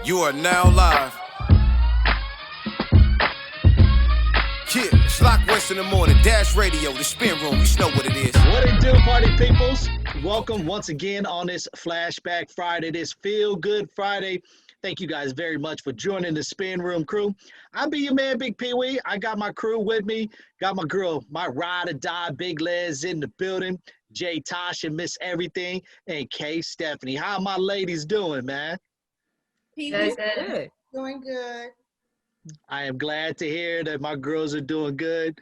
You are now live. Yeah, Schlock West in the morning, Dash Radio, the spin room, you know what it is. What it do, party peoples? Welcome once again on this Flashback Friday, this Feel Good Friday. Thank you guys very much for joining the spin room crew. I'll be your man, Bigg Pwee. I got my crew with me. Got my girl, my ride or die, Big Les in the building. Jay Tosh and Miss Everything, and K Stephanie. How my ladies doing, man? Good. Doing good. I am glad to hear that my girls are doing good.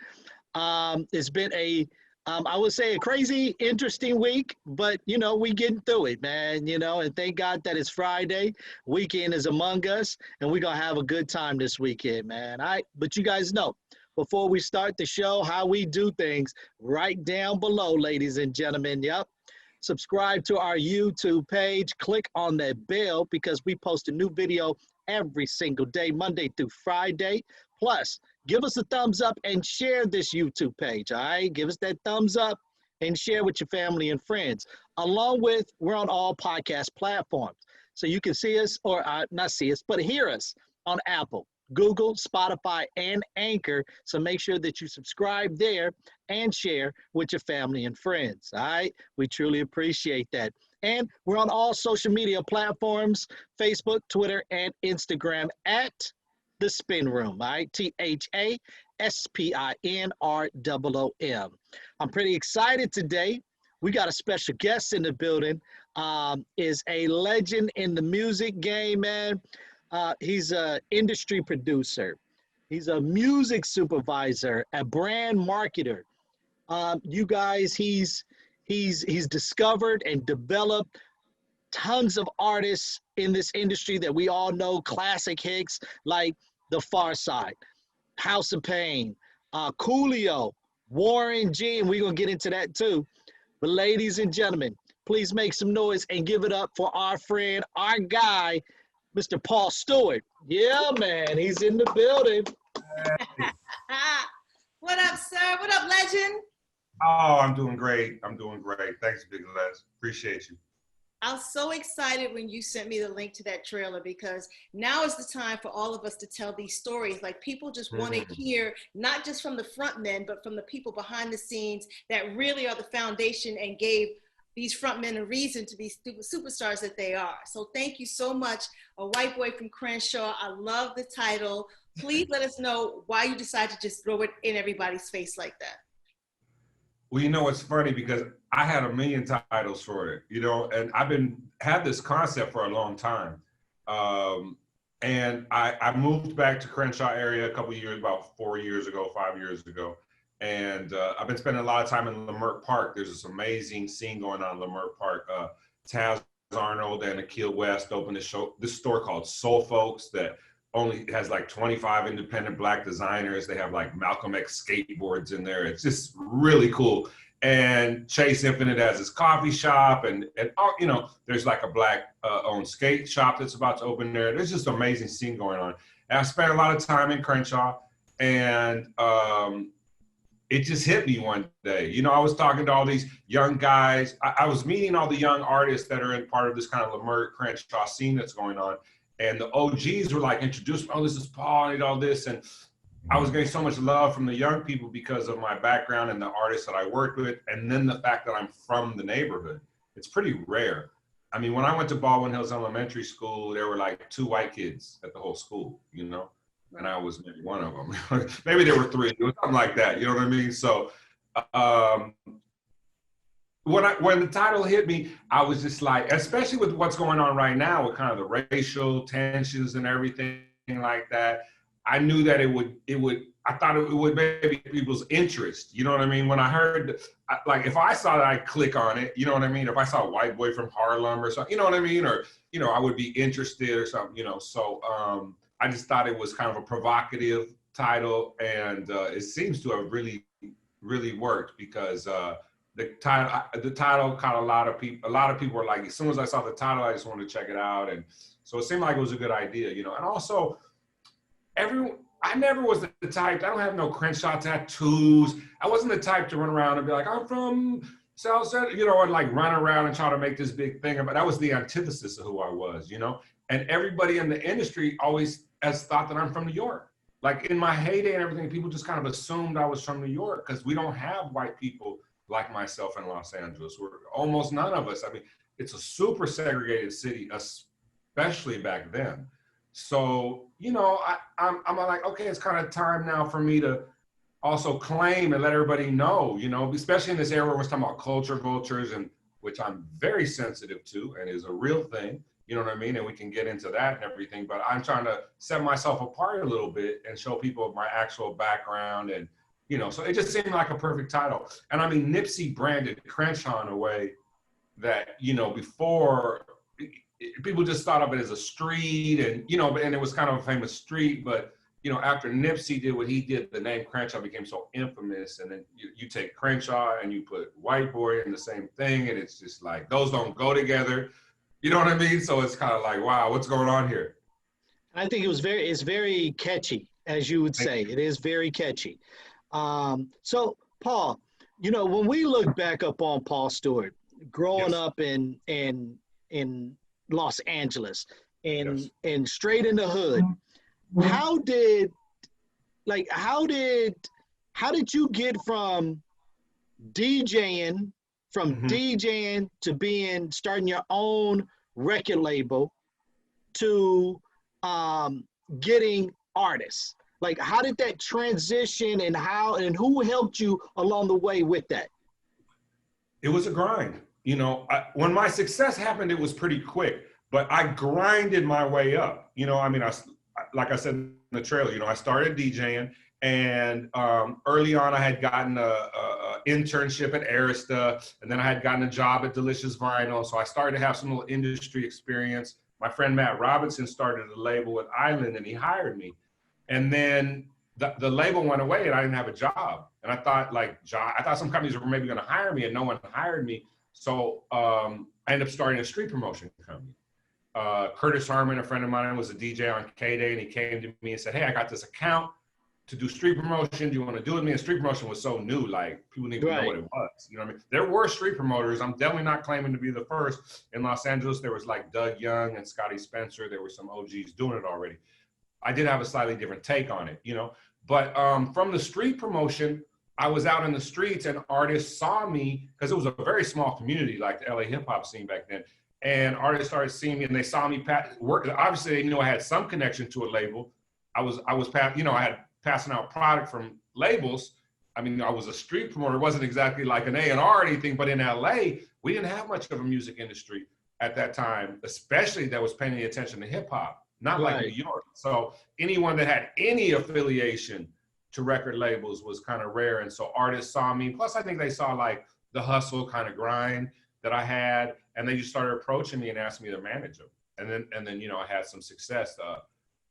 It's been I would say a crazy, interesting week, but, we getting through it, man, and thank God that it's Friday. Weekend is among us, and we're going to have a good time this weekend, man. But you guys know, before we start the show, how we do things, right down below, ladies and gentlemen, yep. Subscribe to our YouTube page. Click on that bell because we post a new video every single day, Monday through Friday. Plus, give us a thumbs up and share this YouTube page, all right? Give us that thumbs up and share with your family and friends. Along with, we're on all podcast platforms. So you can see us, or not see us, but hear us on Apple, Google, Spotify, and Anchor. So make sure that you subscribe there and share with your family and friends, all right? We truly appreciate that. And we're on all social media platforms, Facebook, Twitter, and Instagram at The Spin Room, all right? THASPINROOM. I'm pretty excited today. We got a special guest in the building. Is a legend in the music game, man. He's an industry producer. He's a music supervisor, a brand marketer. You guys, he's discovered and developed tons of artists in this industry that we all know, classic hits like The Pharcyde, House of Pain, Coolio, Warren G, and we're going to get into that too. But ladies and gentlemen, please make some noise and give it up for our friend, our guy, Mr. Paul Stewart. Yeah, man, he's in the building. What up, sir? What up, legend? Oh, I'm doing great. Thanks, Big Les. Appreciate you. I was so excited when you sent me the link to that trailer because now is the time for all of us to tell these stories. Like, people just want to hear, not just from the front men, but from the people behind the scenes that really are the foundation and gave these front men a reason to be superstars that they are. So thank you so much. A White Boy from Crenshaw. I love the title. Please let us know why you decided to just throw it in everybody's face like that. Well, it's funny because I had a million titles for it, and I've had this concept for a long time. And I moved back to Crenshaw area a couple of years, about 5 years ago. And I've been spending a lot of time in Leimert Park. There's this amazing scene going on in Leimert Park. Taz Arnold and Akil West opened this store called Soul Folks that only has like 25 independent Black designers. They have like Malcolm X skateboards in there. It's just really cool. And Chase Infinite has his coffee shop, and there's like a Black owned skate shop that's about to open there. There's just an amazing scene going on. And I spent a lot of time in Crenshaw, and it just hit me one day. I was talking to all these young guys. I was meeting all the young artists that are in part of this kind of Leimert Crenshaw scene that's going on. And the OGs were like, introduce me, oh, this is Paul and all this. And I was getting so much love from the young people because of my background and the artists that I worked with. And then the fact that I'm from the neighborhood. It's pretty rare. I mean, when I went to Baldwin Hills Elementary School, there were like 2 white kids at the whole school, and I was maybe one of them. Maybe there were 3, something like that. You know what I mean? So when the title hit me, I was just like, especially with what's going on right now with kind of the racial tensions and everything like that, I knew that I thought it would maybe people's interest. You know what I mean? When I heard, like, if I saw that, I'd click on it. You know what I mean? If I saw a White Boy from Harlem or something, you know what I mean? Or, I would be interested or something, So I just thought it was kind of a provocative title, and it seems to have really, really worked because the title caught a lot of people. A lot of people were like, as soon as I saw the title, I just wanted to check it out, and so it seemed like it was a good idea, And also, I never was the type. I don't have no Crenshaw tattoos. I wasn't the type to run around and be like, I'm from So, you know, I'd like run around and try to make this big thing. But that was the antithesis of who I was, you know? And everybody in the industry always has thought that I'm from New York. Like in my heyday and everything, people just kind of assumed I was from New York because we don't have white people like myself in Los Angeles. We're almost none of us. I mean, it's a super segregated city, especially back then. So, you know, I'm like, okay, it's kind of time now for me to also claim and let everybody know, you know, especially in this era where we're talking about culture vultures, and which I'm very sensitive to and is a real thing, you know what I mean? And we can get into that and everything, but I'm trying to set myself apart a little bit and show people my actual background. And, you know, so it just seemed like a perfect title. And I mean, Nipsey branded Crenshaw in a way that, you know, before people just thought of it as a street, and, you know, and it was kind of a famous street, but, you know, after Nipsey did what he did, the name Crenshaw became so infamous. And then you take Crenshaw and you put white boy in the same thing, and it's just like, those don't go together. You know what I mean? So it's kind of like, wow, what's going on here? I think it's very catchy, as you would say. It is very catchy. So, Paul, you know, when we look back up on Paul Stewart, growing up in Los Angeles and straight in the hood, how did you get from DJing to starting your own record label to getting artists? Like, how did that transition, and who helped you along the way with that? It was a grind. You know, when my success happened, it was pretty quick, but I grinded my way up. You know, I mean, like I said in the trailer, you know, I started DJing, and early on I had gotten a internship at Arista, and then I had gotten a job at Delicious Vinyl. So I started to have some little industry experience. My friend Matt Robinson started a label with Island, and he hired me. And then the label went away, and I didn't have a job. And I thought some companies were maybe going to hire me, and no one hired me. So I ended up starting a street promotion company. Curtis Harmon, a friend of mine, was a DJ on K-Day, and he came to me and said, hey, I got this account to do street promotion. Do you want to do it with me? And street promotion was so new, like people didn't even know what it was. You know what I mean? There were street promoters. I'm definitely not claiming to be the first. In Los Angeles, there was like Doug Young and Scotty Spencer. There were some OGs doing it already. I did have a slightly different take on it, you know? But from the street promotion, I was out in the streets, and artists saw me, because it was a very small community, like the LA hip hop scene back then. And artists started seeing me, and they saw me work. Obviously, they knew I had some connection to a label. I had passing out product from labels. I mean, I was a street promoter. It wasn't exactly like an A&R or anything, but in LA, we didn't have much of a music industry at that time, especially that was paying attention to hip hop, not like New York. So anyone that had any affiliation to record labels was kind of rare. And so artists saw me. Plus, I think they saw like the hustle kind of grind that I had, and they just started approaching me and asking me to manage them. And then, you know, I had some success.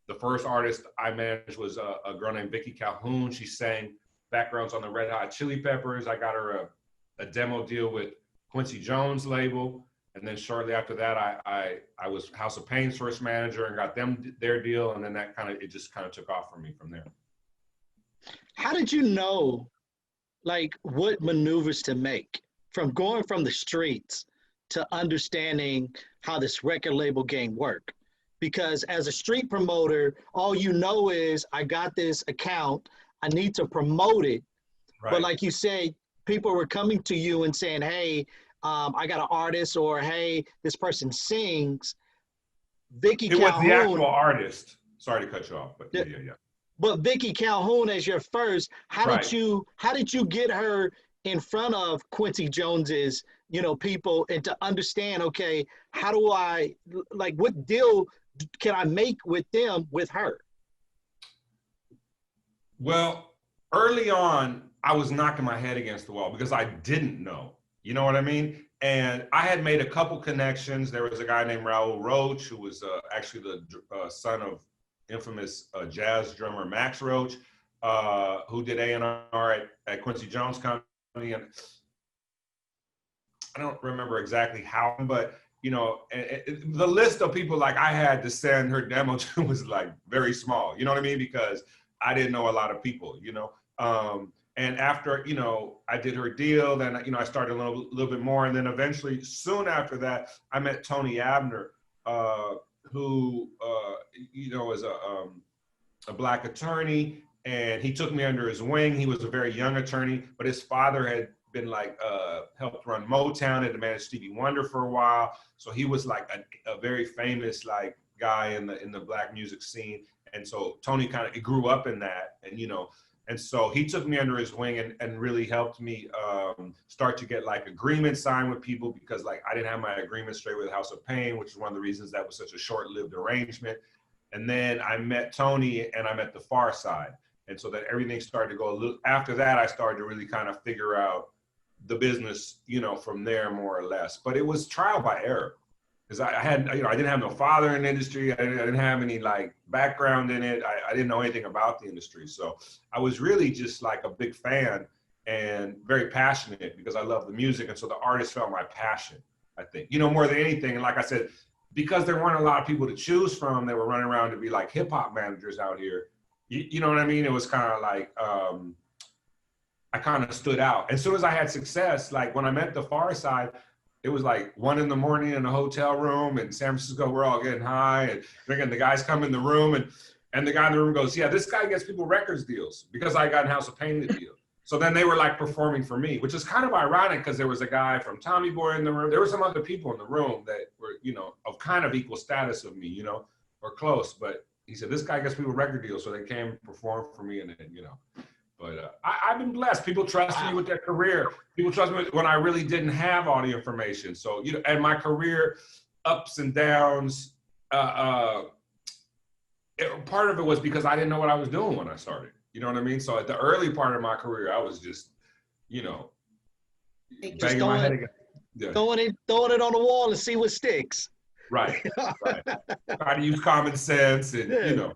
The first artist I managed was a girl named Vicky Calhoun. She sang backgrounds on the Red Hot Chili Peppers. I got her a demo deal with Quincy Jones' label. And then shortly after that, I was House of Pain's first manager and got them their deal. And then it just kind of took off for me from there. How did you know, like, what maneuvers to make from going from the streets to understanding how this record label game worked? Because as a street promoter, all you know is, I got this account, I need to promote it. Right. But like you said, people were coming to you and saying, hey, I got an artist, or hey, this person sings. Vicky Calhoun. It was the actual artist. Sorry to cut you off, but yeah. But Vicky Calhoun as your first, how did you get her in front of Quincy Jones's, you know, people, and to understand, okay, how do I, like, what deal can I make with them, with her? Well, early on, I was knocking my head against the wall because I didn't know. You know what I mean? And I had made a couple connections. There was a guy named Raul Roach, who was actually the son of infamous jazz drummer Max Roach, who did A&R at Quincy Jones Company. And I don't remember exactly how, but you know, the list of people like I had to send her demo to was like very small. You know what I mean? Because I didn't know a lot of people, you know. And after, you know, I did her deal, then, you know, I started a little bit more. And then eventually, soon after that, I met Tony Abner, who, you know, is a Black attorney, and he took me under his wing. He was a very young attorney, but his father had been like, helped run Motown, had managed Stevie Wonder for a while. So he was like a very famous like guy in the Black music scene. And so Tony kind of grew up in that, and, you know, and so he took me under his wing and really helped me start to get like agreements signed with people, because like I didn't have my agreement straight with House of Pain, which is one of the reasons that was such a short-lived arrangement. And then I met Tony and I met the Pharcyde. And so that everything started to go a little, after that, I started to really kind of figure out the business, you know, from there more or less. But it was trial by error, because I had, you know, I didn't have no father in the industry. I didn't have any like background in it. I didn't know anything about the industry. So I was really just like a big fan and very passionate, because I love the music. And so the artist felt my passion, I think, you know, more than anything. And like I said, because there weren't a lot of people to choose from that were running around to be like hip hop managers out here, you know what I mean? It was kind of like, I kind of stood out. As soon as I had success, like when I met the Pharcyde, it was like 1 a.m. in a hotel room in San Francisco. We're all getting high and drinking. The guys come in the room, and the guy in the room goes, yeah, this guy gets people records deals, because I got in House of Pain the deal. So then they were like performing for me, which is kind of ironic, because there was a guy from Tommy Boy in the room. There were some other people in the room that were, you know, of kind of equal status of me, you know, or close. But he said, this guy gets people record deals. So they came and performed for me, and then, you know. But I've been blessed. People trust me with their career. People trust me when I really didn't have all the information. So, you know, and my career ups and downs, part of it was because I didn't know what I was doing when I started. You know what I mean? So at the early part of my career, I was just, you know, banging my head against. Yeah. Throwing it on the wall and see what sticks. Right, right. Try to use common sense, and, Yeah. you know.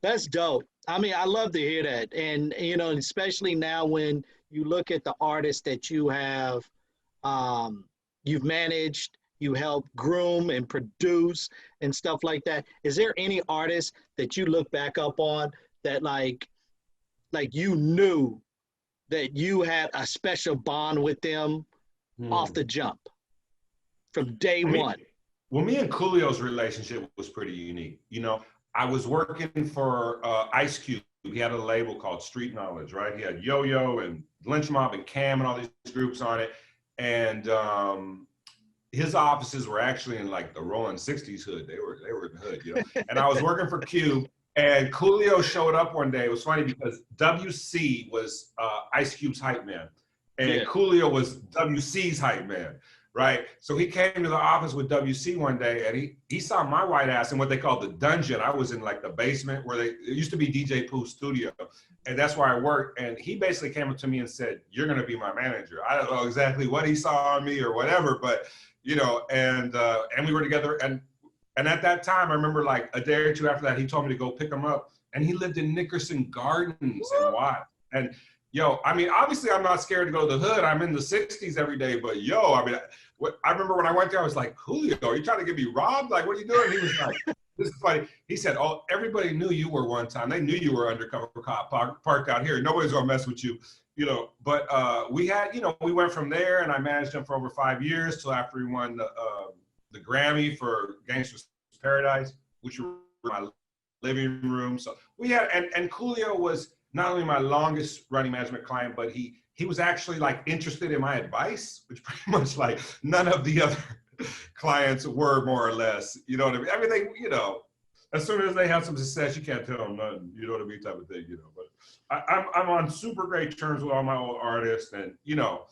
That's dope. I mean, I love to hear that. And, you know, especially now when you look at the artists that you have, you've managed, you help groom and produce and stuff like that. Is there any artist that you look back up on that like you knew that you had a special bond with them off the jump from day one? Well, me and Coolio's relationship was pretty unique. You know, I was working for Ice Cube. He had a label called Street Knowledge, right? He had Yo-Yo and Lynch Mob and Cam and all these groups on it. And his offices were actually in like the Rolling 60s hood. They were in the hood, you know. And I was working for Cube, and Coolio showed up one day. It was funny because WC was Ice Cube's hype man, and Coolio was WC's hype man. Right. So he came to the office with WC one day, and he saw my white ass in what they called the dungeon. I was in like the basement where it used to be DJ Pooh's studio. And that's where I worked. And he basically came up to me and said, you're going to be my manager. I don't know exactly what he saw on me or whatever, but, you know, and we were together. And at that time, I remember like a day or two after that, he told me to go pick him up. And he lived in Nickerson Gardens in Watt. And yo, I mean, obviously I'm not scared to go to the hood. I'm in the 60s every day, but yo, I mean, I remember when I went there, I was like, Coolio, are you trying to get me robbed? Like, what are you doing? He was like, this is funny. He said, oh, everybody knew you were one time. They knew you were undercover cop parked out here. Nobody's gonna mess with you, you know. But we had, you know, we went from there, and I managed him for over 5 years till after he won the Grammy for Gangsta's Paradise, which was my living room. So we had, and Coolio was not only my longest running management client, but he was actually like interested in my advice, which pretty much like none of the other clients were, more or less, you know what I mean? Everything, you know, as soon as they have some success, you can't tell them nothing, you know what I mean, type of thing, you know. But I'm on super great terms with all my old artists, and, you know,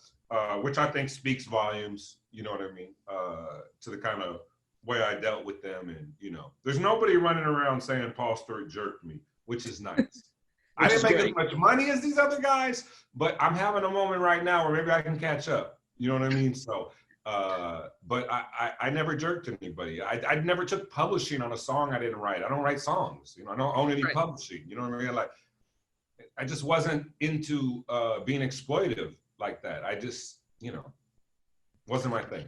which I think speaks volumes, you know what I mean, to the kind of way I dealt with them. And, you know, there's nobody running around saying Paul Stewart jerked me, which is nice. I didn't make as much money as these other guys, but I'm having a moment right now where maybe I can catch up. You know what I mean? So, but I never jerked anybody. I never took publishing on a song I didn't write. I don't write songs. You know, I don't own any publishing. You know what I mean? Like, I just wasn't into being exploitive like that. I just, you know, wasn't my thing.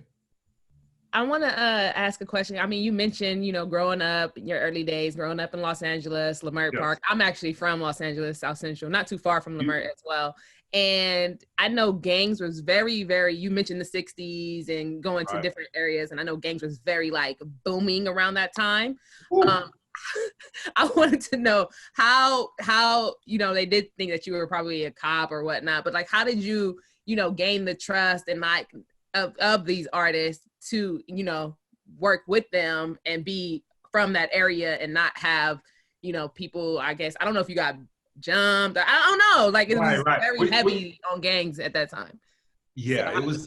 I want to ask a question. I mean, you mentioned, growing up in your early days, growing up in Los Angeles, Leimert Park. I'm actually from Los Angeles, South Central, not too far from Leimert as well. And I know gangs was very, very, you mentioned the 60s and going to different areas. And I know gangs was very like booming around that time. I wanted to know how, they did think that you were probably a cop or whatnot, but like, how did you, gain the trust and like of these artists to, work with them and be from that area and not have, people, I guess, I don't know if you got jumped, I don't know, like it was very heavy on gangs at that time. Yeah, so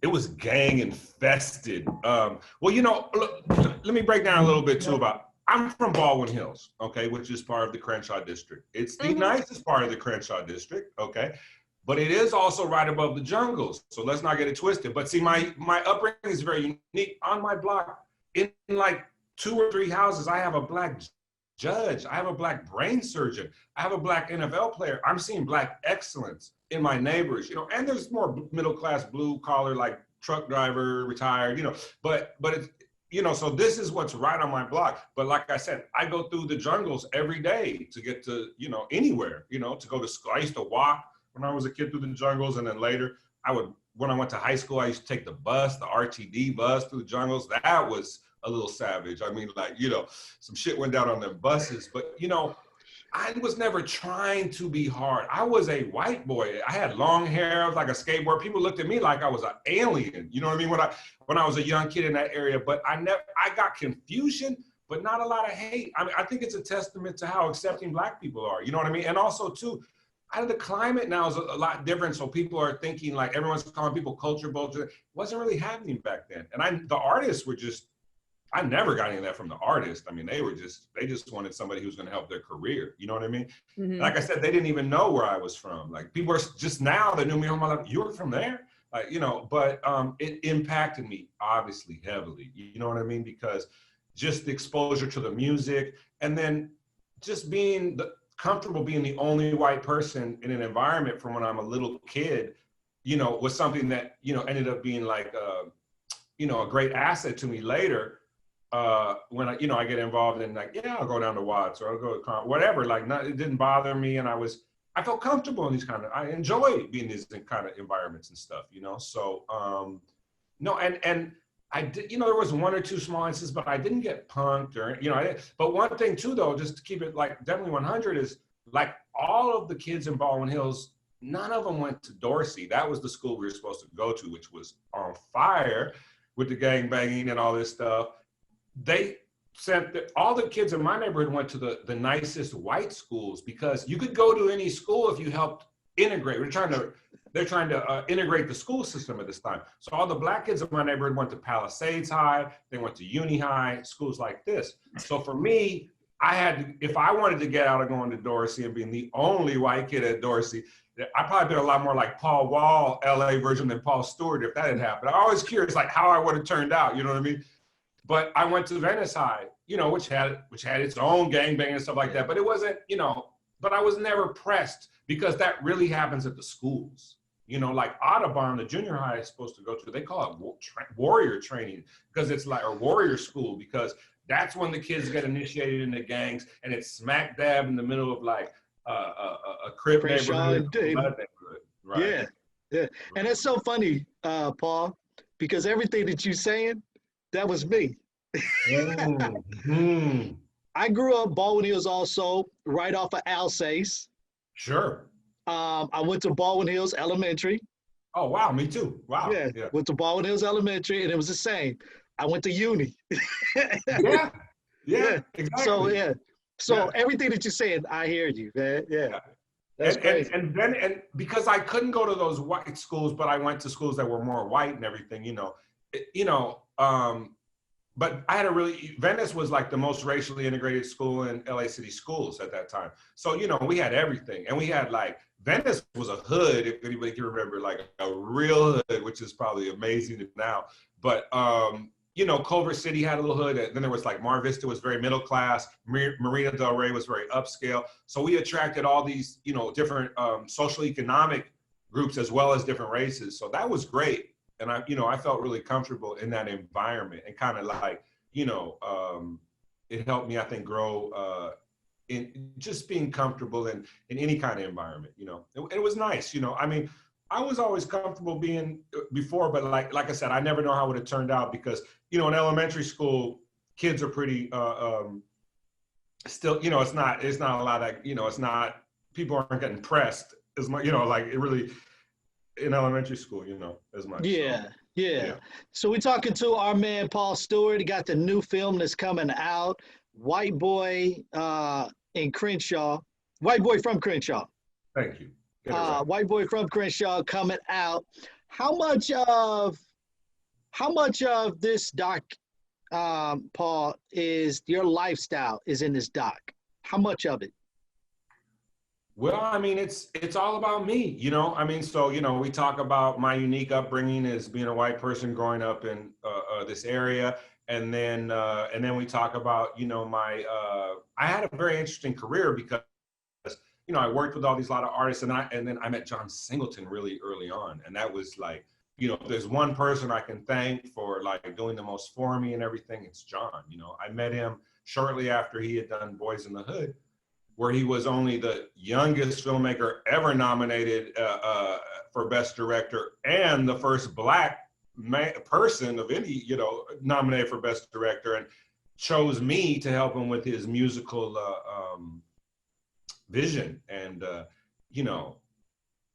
it was gang infested. Well, let me break down a little bit too about, I'm from Baldwin Hills, okay, which is part of the Crenshaw district. It's the nicest part of the Crenshaw district, okay? But it is also right above the jungles, so let's not get it twisted. But see, my upbringing is very unique. On my block, in like 2 or 3 houses, I have a black judge, I have a black brain surgeon, I have a black NFL player. I'm seeing black excellence in my neighbors, and there's more middle class, blue collar, like truck driver, retired, but it's, so this is what's right on my block. But like I said, I go through the jungles every day to get to, anywhere, to go to school. I used to walk when I was a kid through the jungles, and then later when I went to high school, I used to take the bus, the RTD bus through the jungles. That was a little savage. I mean, like, some shit went down on them buses, but I was never trying to be hard. I was a white boy. I had long hair. I was like a skateboard. People looked at me like I was an alien. You know what I mean? When I was a young kid in that area, but I got confusion, but not a lot of hate. I mean, I think it's a testament to how accepting Black people are. You know what I mean? And also too, the climate now is a lot different. So people are thinking like everyone's calling people culture vulture. It wasn't really happening back then. And the artists were just, I never got any of that from the artist. I mean, they just wanted somebody who's going to help their career. You know what I mean? Like I said, they didn't even know where I was from. Like people are just now, they knew me all my life. You were from there? Like, but it impacted me obviously heavily. You know what I mean? Because just the exposure to the music, and then just being comfortable being the only white person in an environment from when I'm a little kid, was something that, ended up being like, a great asset to me later. When I get involved in like, I'll go down to Watts or I'll go to whatever, like it didn't bother me. And I felt comfortable in these I enjoy being in these kind of environments and stuff, So, no, and I did, there was 1 or 2 small instances, but I didn't get punked or, but one thing too, though, just to keep it like definitely 100 is like all of the kids in Baldwin Hills, none of them went to Dorsey. That was the school we were supposed to go to, which was on fire with the gang banging and all this stuff. They sent all the kids in my neighborhood went to the nicest white schools, because you could go to any school if you helped integrate. They're trying to integrate the school system at this time. So all the Black kids in my neighborhood went to Palisades High, they went to Uni High, schools like this. So for me, if I wanted to get out of going to Dorsey and being the only white kid at Dorsey, I'd probably been a lot more like Paul Wall, LA version than Paul Stewart if that had happened. I'm always curious like how I would have turned out, you know what I mean? But I went to Venice High, which had its own gangbang and stuff like that. But it wasn't, but I was never pressed, because that really happens at the schools. Like Audubon, the junior high is supposed to go to, they call it warrior training, because it's like a warrior school, because that's when the kids get initiated into gangs, and it's smack dab in the middle of like a crib neighborhood. Right. Yeah. And it's so funny, Paul, because everything that you're saying, that was me. I grew up Baldwin Hills also, right off of Alsace. Sure. I went to Baldwin Hills Elementary. Oh, wow, me too. Wow. Yeah, went to Baldwin Hills Elementary, and it was the same. I went to Uni. Yeah, exactly. So everything that you're saying, I hear you, man. Yeah. That's crazy. And because I couldn't go to those white schools, but I went to schools that were more white and everything, but I had Venice was like the most racially integrated school in LA City schools at that time. So, we had everything, and we had like, Venice was a hood, if anybody can remember, like a real hood, which is probably amazing now. But, Culver City had a little hood. Then there was like Mar Vista was very middle class. Marina Del Rey was very upscale. So we attracted all these, different social economic groups as well as different races. So that was great. And I felt really comfortable in that environment, and kind of like, it helped me, I think, grow in just being comfortable in any kind of environment. It was nice. I mean, I was always comfortable being before, but like I said, I never know how it would have turned out, because, in elementary school, kids are pretty, still, it's not a lot of, it's not, people aren't getting pressed as much, like it really, in elementary school, as much. Yeah, so, yeah. So we're talking to our man, Paul Stewart. He got the new film that's coming out, White Boy in Crenshaw. White Boy from Crenshaw. Thank you. Right. White Boy from Crenshaw coming out. How much of this doc, Paul, is your lifestyle is in this doc? How much of it? Well, I mean, it's all about me, I mean, so, we talk about my unique upbringing as being a white person growing up in this area. And then we talk about, my, I had a very interesting career because, I worked with all these lot of artists, and then I met John Singleton really early on. And that was like, if there's one person I can thank for like doing the most for me and everything, it's John. I met him shortly after he had done Boys in the Hood, where he was only the youngest filmmaker ever nominated for Best Director, and the first Black person of any, nominated for Best Director, and chose me to help him with his musical vision. And,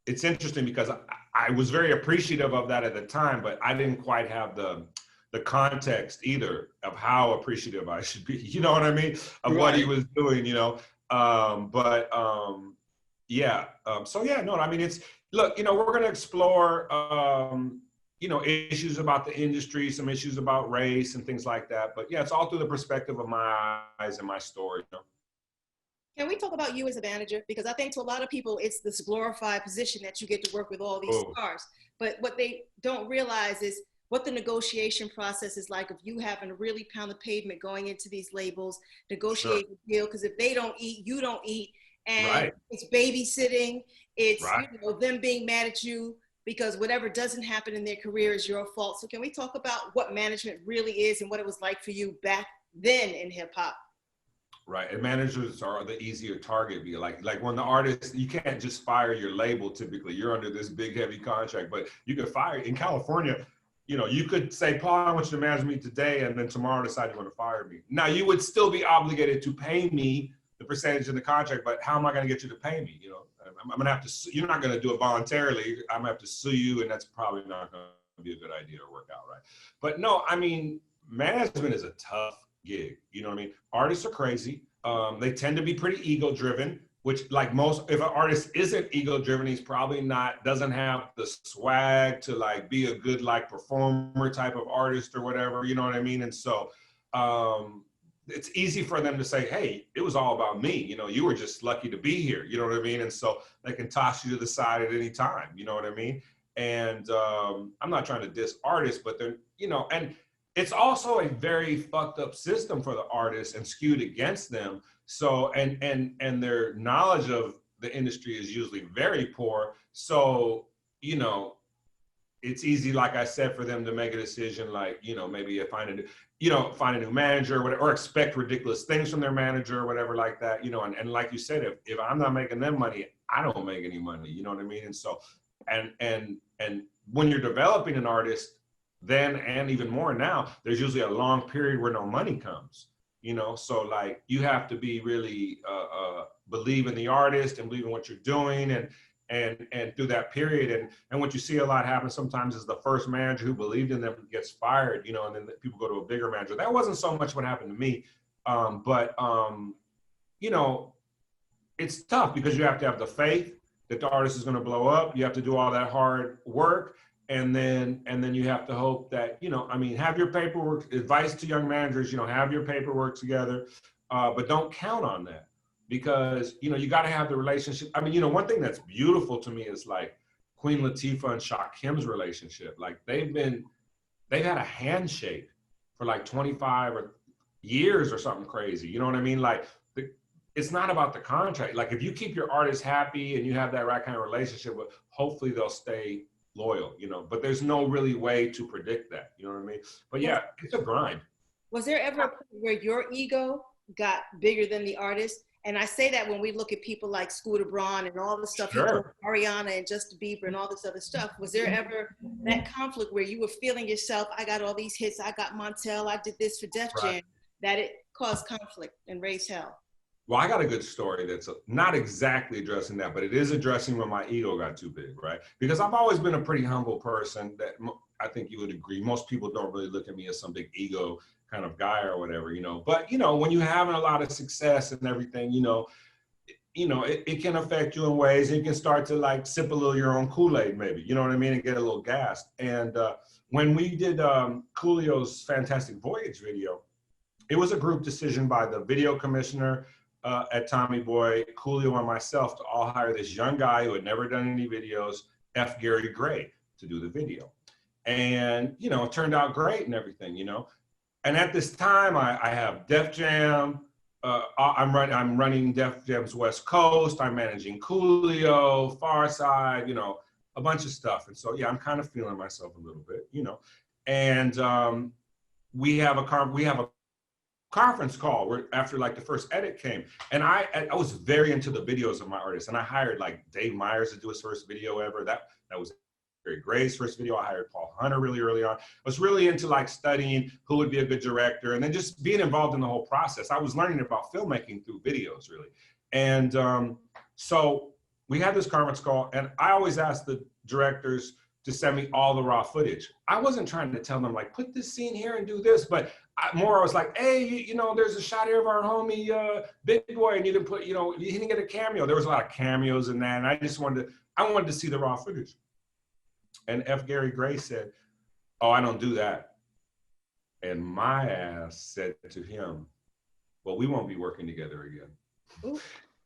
it's interesting because I was very appreciative of that at the time, but I didn't quite have the context either of how appreciative I should be, you know what I mean? Of what he was doing, so yeah, no, I mean, it's, look, we're going to explore, issues about the industry, some issues about race and things like that. But yeah, it's all through the perspective of my eyes and my story. Can we talk about you as a manager? Because I think to a lot of people, it's this glorified position that you get to work with all these stars. But what they don't realize is what the negotiation process is like of you having to really pound the pavement going into these labels, negotiate a deal, because if they don't eat, you don't eat. And it's babysitting, it's them being mad at you because whatever doesn't happen in their career is your fault. So can we talk about what management really is and what it was like for you back then in hip hop? Right, and managers are the easier target. Like when the artist, you can't just fire your label typically. You're under this big, heavy contract, but you could fire, in California, you could say, Paul, I want you to manage me today, and then tomorrow decide you want to fire me. Now, you would still be obligated to pay me the percentage in the contract, but how am I going to get you to pay me? I'm going to have to, you're not going to do it voluntarily. I'm going to have to sue you, and that's probably not going to be a good idea to work out, right? But no, I mean, management is a tough gig. You know what I mean? Artists are crazy. They tend to be pretty ego-driven, which, like most, if an artist isn't ego-driven, he's probably doesn't have the swag to like be a good like performer type of artist or whatever, you know what I mean? And so it's easy for them to say, hey, it was all about me. You were just lucky to be here, you know what I mean? And so they can toss you to the side at any time, you know what I mean? And I'm not trying to diss artists, but they're, and it's also a very fucked up system for the artists and skewed against them. So, and their knowledge of the industry is usually very poor. So, it's easy, like I said, for them to make a decision like, maybe find a new manager or whatever, or expect ridiculous things from their manager or whatever like that, and like you said, if I'm not making them money, I don't make any money, you know what I mean? And so, and when you're developing an artist, then, and even more now, there's usually a long period where no money comes, so like you have to be really believe in the artist and believe in what you're doing, and through that period, and what you see a lot happen sometimes is the first manager who believed in them gets fired, and then people go to a bigger manager. That wasn't so much what happened to me, but it's tough because you have to have the faith that the artist is going to blow up. You have to do all that hard work. And then you have to hope that, have your paperwork. Advice to young managers, have your paperwork together, but don't count on that because, you got to have the relationship. I mean, one thing that's beautiful to me is like Queen Latifah and Shakim's relationship. Like they've had a handshake for like 25 years or something crazy. You know what I mean? Like it's not about the contract. Like if you keep your artist happy and you have that right kind of relationship, hopefully they'll stay loyal, you know, but there's no really way to predict that, you know what I mean? But yeah, it's a grind. Was there ever a point where your ego got bigger than the artist? And I say that when we look at people like Scooter Braun and all the stuff, Sure. Ariana and Justin Bieber and all this other stuff. Was there ever that conflict where you were feeling yourself, I got all these hits, I got Montel, I did this for Def Jam, that it caused conflict and raised hell? Well, I got a good story that's not exactly addressing that, but it is addressing when my ego got too big, right? Because I've always been a pretty humble person that I think you would agree. Most people don't really look at me as some big ego kind of guy or whatever, you know. But, you know, when you're having a lot of success and everything, you know, it can affect you in ways. You can start to like sip a little your own Kool-Aid maybe, you know what I mean, and get a little gassed. And when we did Coolio's Fantastic Voyage video, it was a group decision by the video commissioner at Tommy Boy, Coolio, and myself to all hire this young guy who had never done any videos, F. Gary Gray, to do the video. And, you know, it turned out great and everything, you know. And at this time, I have Def Jam. I'm running Def Jam's West Coast. I'm managing Coolio, Pharcyde, you know, a bunch of stuff. And so, yeah, I'm kind of feeling myself a little bit, you know. And we have a conference call where after like the first edit came, and I was very into the videos of my artists, and I hired like Dave Myers to do his first video ever. That was Gary Gray's first video. I hired Paul Hunter really early on. I was really into like studying who would be a good director and then just being involved in the whole process. I was learning about filmmaking through videos really. And so we had this conference call, and I always asked the directors to send me all the raw footage. I wasn't trying to tell them like, put this scene here and do this, but I was like, hey, you know, there's a shot here of our homie Bigg Pwee, and you didn't put, you know, he didn't get a cameo. There was a lot of cameos in that, and I wanted to see the raw footage. And F. Gary Gray said, oh, I don't do that. And my ass said to him, well, we won't be working together again. Ooh.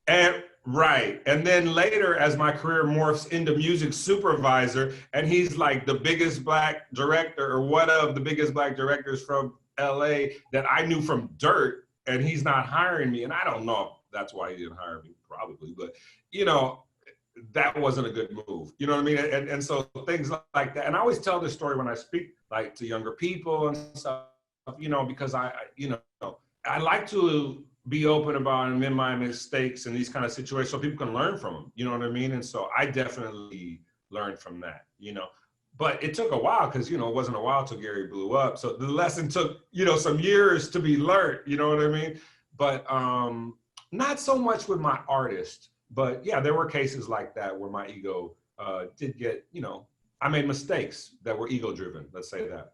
And right. And then later, as my career morphs into music supervisor, and he's like the biggest black director or one of the biggest black directors from LA that I knew from dirt, and he's not hiring me. And I don't know if that's why he didn't hire me, probably, but you know, that wasn't a good move. You know what I mean? And so things like that. And I always tell this story when I speak like to younger people and stuff, you know, because I like to be open about and admit my mistakes in these kind of situations so people can learn from them. You know what I mean? And so I definitely learned from that, you know. But it took a while because, you know, it wasn't a while till Gary blew up. So the lesson took, you know, some years to be learned, you know what I mean? But not so much with my artist. But yeah, there were cases like that where my ego did get, you know, I made mistakes that were ego driven, let's say that.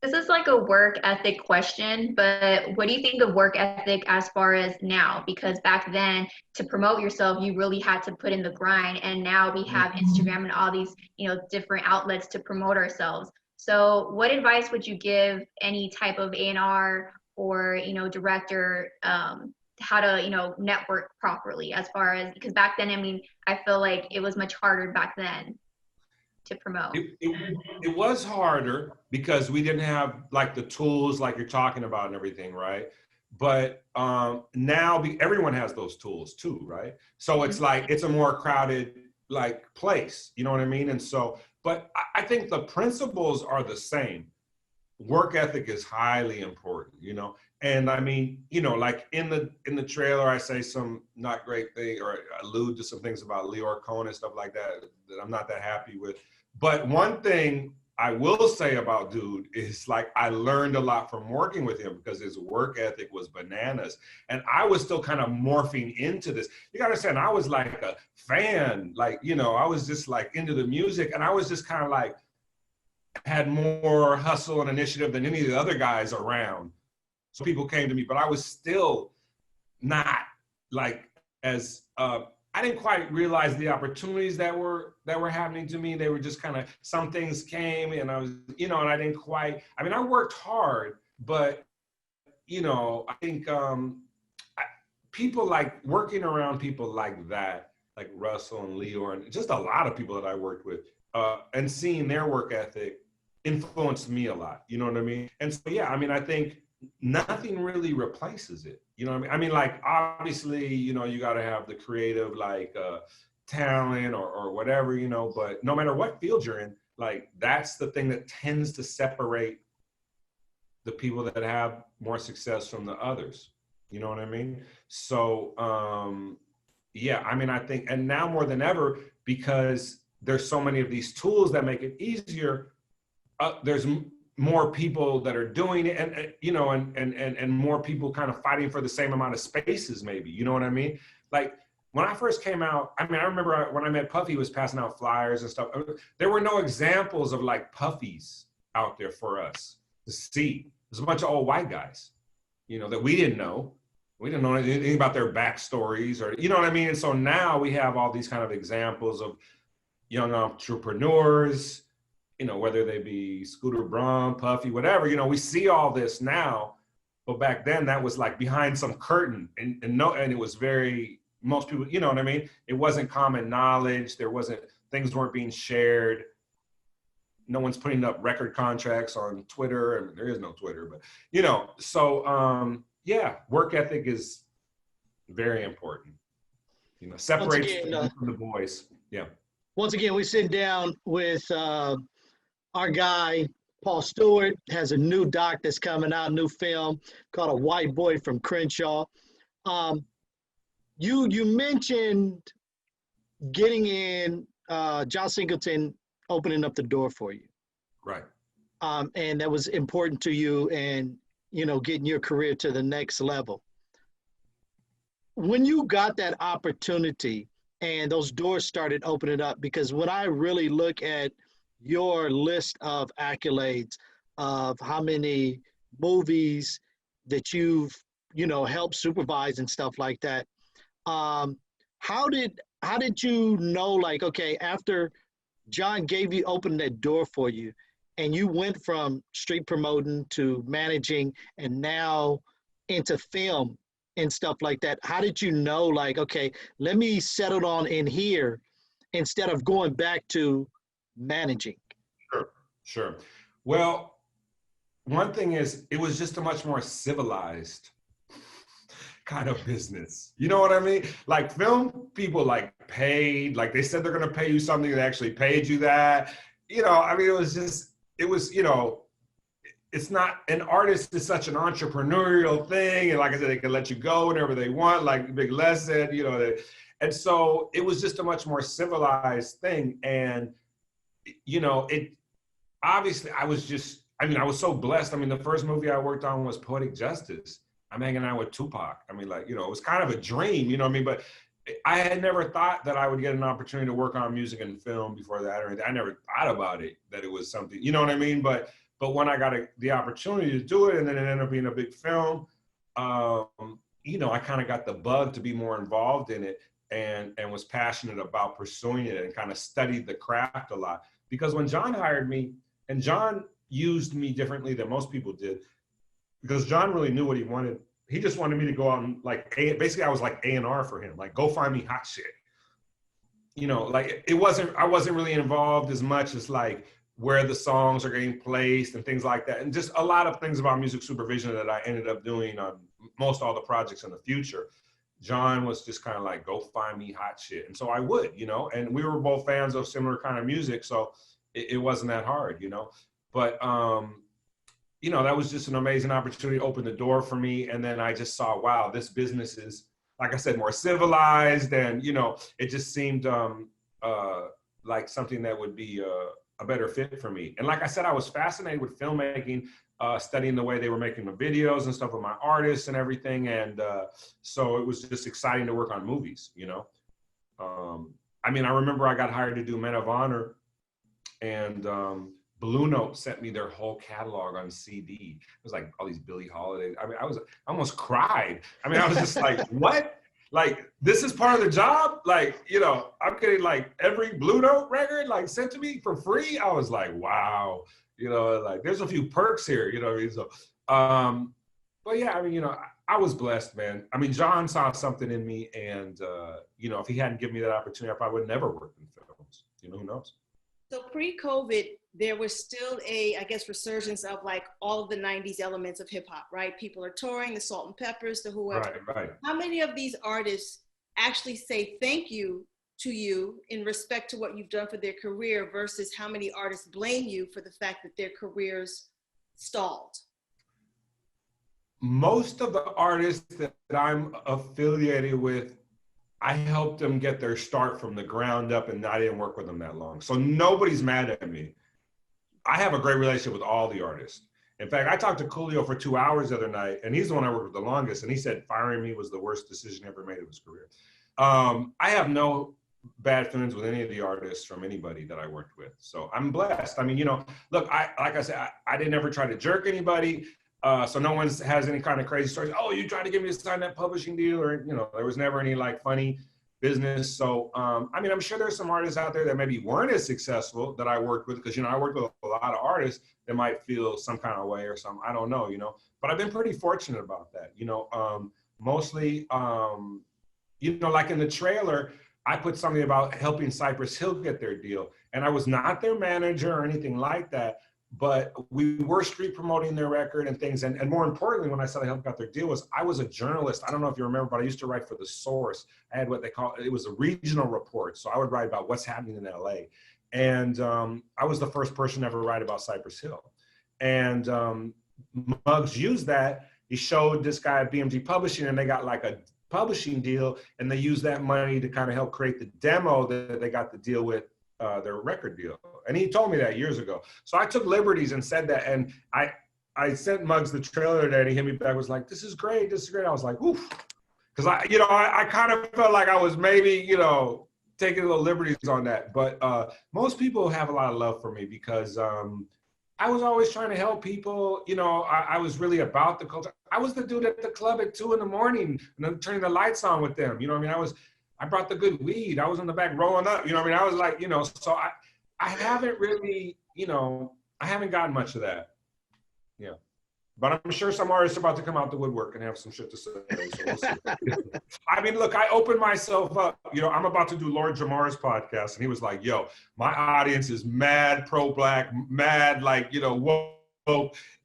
This is like a work ethic question, but what do you think of work ethic as far as now? Because back then, to promote yourself, you really had to put in the grind. And now we have Instagram and all these, you know, different outlets to promote ourselves. So what advice would you give any type of A&R or, you know, director, how to, you know, network properly as far as, because back then, I mean, I feel like it was much harder back then to promote. It was harder because we didn't have like the tools like you're talking about and everything, right? But now everyone has those tools too, right? So it's like, it's a more crowded like place, you know what I mean? And so, but I think the principles are the same. Work ethic is highly important, you know? And I mean, you know, like in the trailer, I say some not great thing or allude to some things about Leor Cohen and stuff like that that I'm not that happy with. But one thing I will say about dude is like, I learned a lot from working with him because his work ethic was bananas. And I was still kind of morphing into this. You gotta understand, I was like a fan, like, you know, I was just like into the music, and I was just kind of like, had more hustle and initiative than any of the other guys around. So people came to me, but I was still not like as, I didn't quite realize the opportunities that were happening to me. They were just kind of, some things came and I was, you know, and I didn't quite, I mean, I worked hard, but, you know, I think people like working around people like that, like Russell and Leor and just a lot of people that I worked with, and seeing their work ethic influenced me a lot, you know what I mean? And so, yeah, I mean, I think nothing really replaces it. You know what I mean? I mean, like, obviously, you know, you got to have the creative, like, talent or whatever, you know, but no matter what field you're in, like that's the thing that tends to separate the people that have more success from the others. You know what I mean? So, yeah, I mean, I think, and now more than ever, because there's so many of these tools that make it easier, there's more people that are doing it, and you know, and more people kind of fighting for the same amount of spaces, maybe, you know what I mean? Like when I first came out, I mean, I remember when I met Puffy, was passing out flyers and stuff. There were no examples of like Puffies out there for us to see. There's a bunch of old white guys, you know, that we didn't know. We didn't know anything about their backstories, or, you know what I mean? And so now we have all these kind of examples of young entrepreneurs, you know, whether they be Scooter Braun, Puffy, whatever, you know, we see all this now, but back then that was like behind some curtain, and it was very, most people, you know what I mean? It wasn't common knowledge. Things weren't being shared. No one's putting up record contracts on Twitter. I mean, there is no Twitter, but, you know, so yeah, work ethic is very important. You know, separates from the boys. Yeah. Once again, we're sitting down with our guy, Paul Stewart, has a new doc that's coming out, new film called A White Boy from Crenshaw. You mentioned getting in, John Singleton opening up the door for you. Right. And that was important to you, and, you know, getting your career to the next level. When you got that opportunity and those doors started opening up, because when I really look at your list of accolades of how many movies that you've, you know, helped supervise and stuff like that, how did you know, like, okay, after John opened that door for you, and you went from street promoting to managing and now into film and stuff like that, how did you know, like, okay, let me settle on in here instead of going back to managing? Sure. Well, one thing is, it was just a much more civilized kind of business. You know what I mean? Like film people like paid, like they said they're going to pay you something, they actually paid you that. You know, I mean, it was, you know, it's not, an artist is such an entrepreneurial thing. And like I said, they can let you go whenever they want, like Big Les said, you know, and so it was just a much more civilized thing. And, you know, it obviously, I was so blessed. I mean, the first movie I worked on was Poetic Justice. I'm hanging out with Tupac. I mean, like, you know, it was kind of a dream, you know what I mean? But I had never thought that I would get an opportunity to work on music and film before that or anything. I never thought about it, that it was something, you know what I mean? But when I got the opportunity to do it, and then it ended up being a big film, you know, I kind of got the bug to be more involved in it, and was passionate about pursuing it, and kind of studied the craft a lot. Because when John hired me, and John used me differently than most people did, because John really knew what he wanted. He just wanted me to go out and basically I was like A&R for him, like, go find me hot shit. You know, like I wasn't really involved as much as like where the songs are getting placed and things like that. And just a lot of things about music supervision that I ended up doing on most all the projects in the future. John was just kind of like, go find me hot shit. And so I would, you know, and we were both fans of similar kind of music. So it wasn't that hard, you know, but, you know, that was just an amazing opportunity to open the door for me. And then I just saw, wow, this business is, like I said, more civilized. And, you know, it just seemed like something that would be a better fit for me. And like I said, I was fascinated with filmmaking, studying the way they were making the videos and stuff with my artists and everything. And so it was just exciting to work on movies, you know. I mean, I remember I got hired to do Men of Honor, and Blue Note sent me their whole catalog on CD. It was like all these Billie Holiday. I mean, I almost cried. I mean, I was just like, what? Like, this is part of the job? Like, you know, I'm getting like every Blue Note record like sent to me for free. I was like, wow, you know, like there's a few perks here, you know what I mean? So, but yeah, I mean, you know, I was blessed, man. I mean, John saw something in me, and, you know, if he hadn't given me that opportunity, I probably would never work in films. You know, who knows? So pre-COVID, there was still I guess, resurgence of like all of the 90s elements of hip hop, right? People are touring, the Salt and Peppers, the whoever. Right. How many of these artists actually say thank you to you in respect to what you've done for their career versus how many artists blame you for the fact that their careers stalled? Most of the artists that I'm affiliated with, I helped them get their start from the ground up, and I didn't work with them that long. So nobody's mad at me. I have a great relationship with all the artists. In fact, I talked to Coolio for 2 hours the other night, and he's the one I worked with the longest, and he said firing me was the worst decision he ever made of his career. I have no bad feelings with any of the artists from anybody that I worked with. So I'm blessed. I mean, you know, look, like I said, I didn't ever try to jerk anybody. So no one has any kind of crazy stories. Oh, you tried to get me to sign that publishing deal, or, you know, there was never any like funny business. So, I mean, I'm sure there's some artists out there that maybe weren't as successful that I worked with, because, you know, I worked with a lot of artists that might feel some kind of way or something. I don't know, you know, but I've been pretty fortunate about that, you know, mostly, you know, like in the trailer, I put something about helping Cypress Hill get their deal. And I was not their manager or anything like that, but we were street promoting their record and things. And more importantly, when I said I helped out their deal, was I was a journalist. I don't know if you remember, but I used to write for The Source. I had what they call, it was a regional report. So I would write about what's happening in LA. And I was the first person to ever write about Cypress Hill. And Muggs used that. He showed this guy at BMG Publishing, and they got like a publishing deal, and they used that money to kind of help create the demo that they got the deal with their record deal. And he told me that years ago. So I took liberties and said that, and I sent Muggs the trailer today, and he hit me back, was like, this is great, this is great. I was like, oof. Because I kind of felt like I was maybe, you know, taking little liberties on that. But most people have a lot of love for me because I was always trying to help people. You know, I was really about the culture. I was the dude at the club at 2 in the morning and then turning the lights on with them. You know what I mean? I brought the good weed. I was in the back rolling up. You know what I mean? I was like, you know, so I haven't really, you know, I haven't gotten much of that. Yeah. But I'm sure some artists are about to come out the woodwork and have some shit to say. So we'll see. I mean, look, I opened myself up. You know, I'm about to do Lord Jamar's podcast, and he was like, yo, my audience is mad pro-black, mad, like, you know, whoa.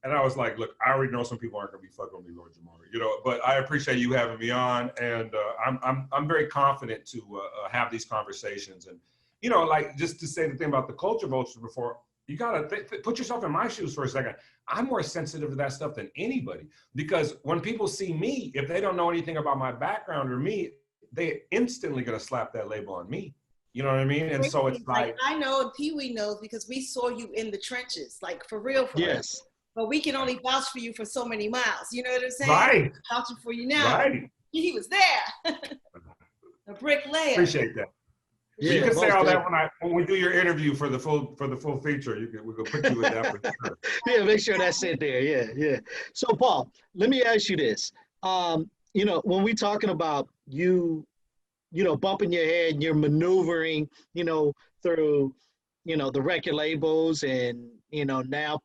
And I was like, look, I already know some people aren't going to be fucking with me, Lord Jamar, you know, but I appreciate you having me on. And I'm very confident to have these conversations. And, you know, like, just to say the thing about the culture vultures before, you got to put yourself in my shoes for a second. I'm more sensitive to that stuff than anybody, because when people see me, if they don't know anything about my background or me, they instantly going to slap that label on me. You know what I mean? And so it's like I know, and Pee Wee knows, because we saw you in the trenches, like for real. Yes. But we can only vouch for you for so many miles. You know what I'm saying? Right. Vouching for you now. Right. He was there. A bricklayer. Appreciate that. Yeah, you can say all that when we do your interview for the full feature. We're gonna put you in that for sure. Yeah, make sure that's it there. Yeah. So Paul, let me ask you this. You know, when we're talking about you know, bumping your head and you're maneuvering, you know, through, you know, the record labels, and, you know, now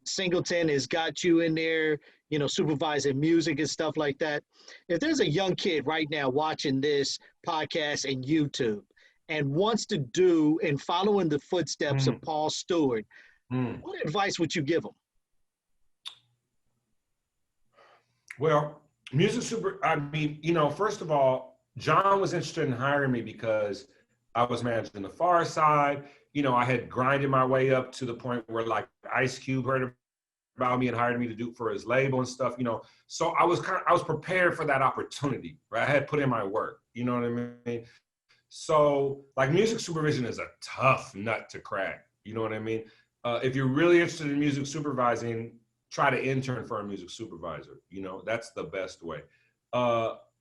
Singleton has got you in there, you know, supervising music and stuff like that. If there's a young kid right now watching this podcast and YouTube and wants to do and follow in the footsteps of Paul Stewart, what advice would you give them? Well, I mean, you know, first of all, John was interested in hiring me because I was managing the Pharcyde. You know, I had grinded my way up to the point where, like, Ice Cube heard about me and hired me to do for his label and stuff, you know. So I was prepared for that opportunity, right? I had put in my work, you know what I mean? So, like, music supervision is a tough nut to crack, you know what I mean? If you're really interested in music supervising, try to intern for a music supervisor, you know, that's the best way.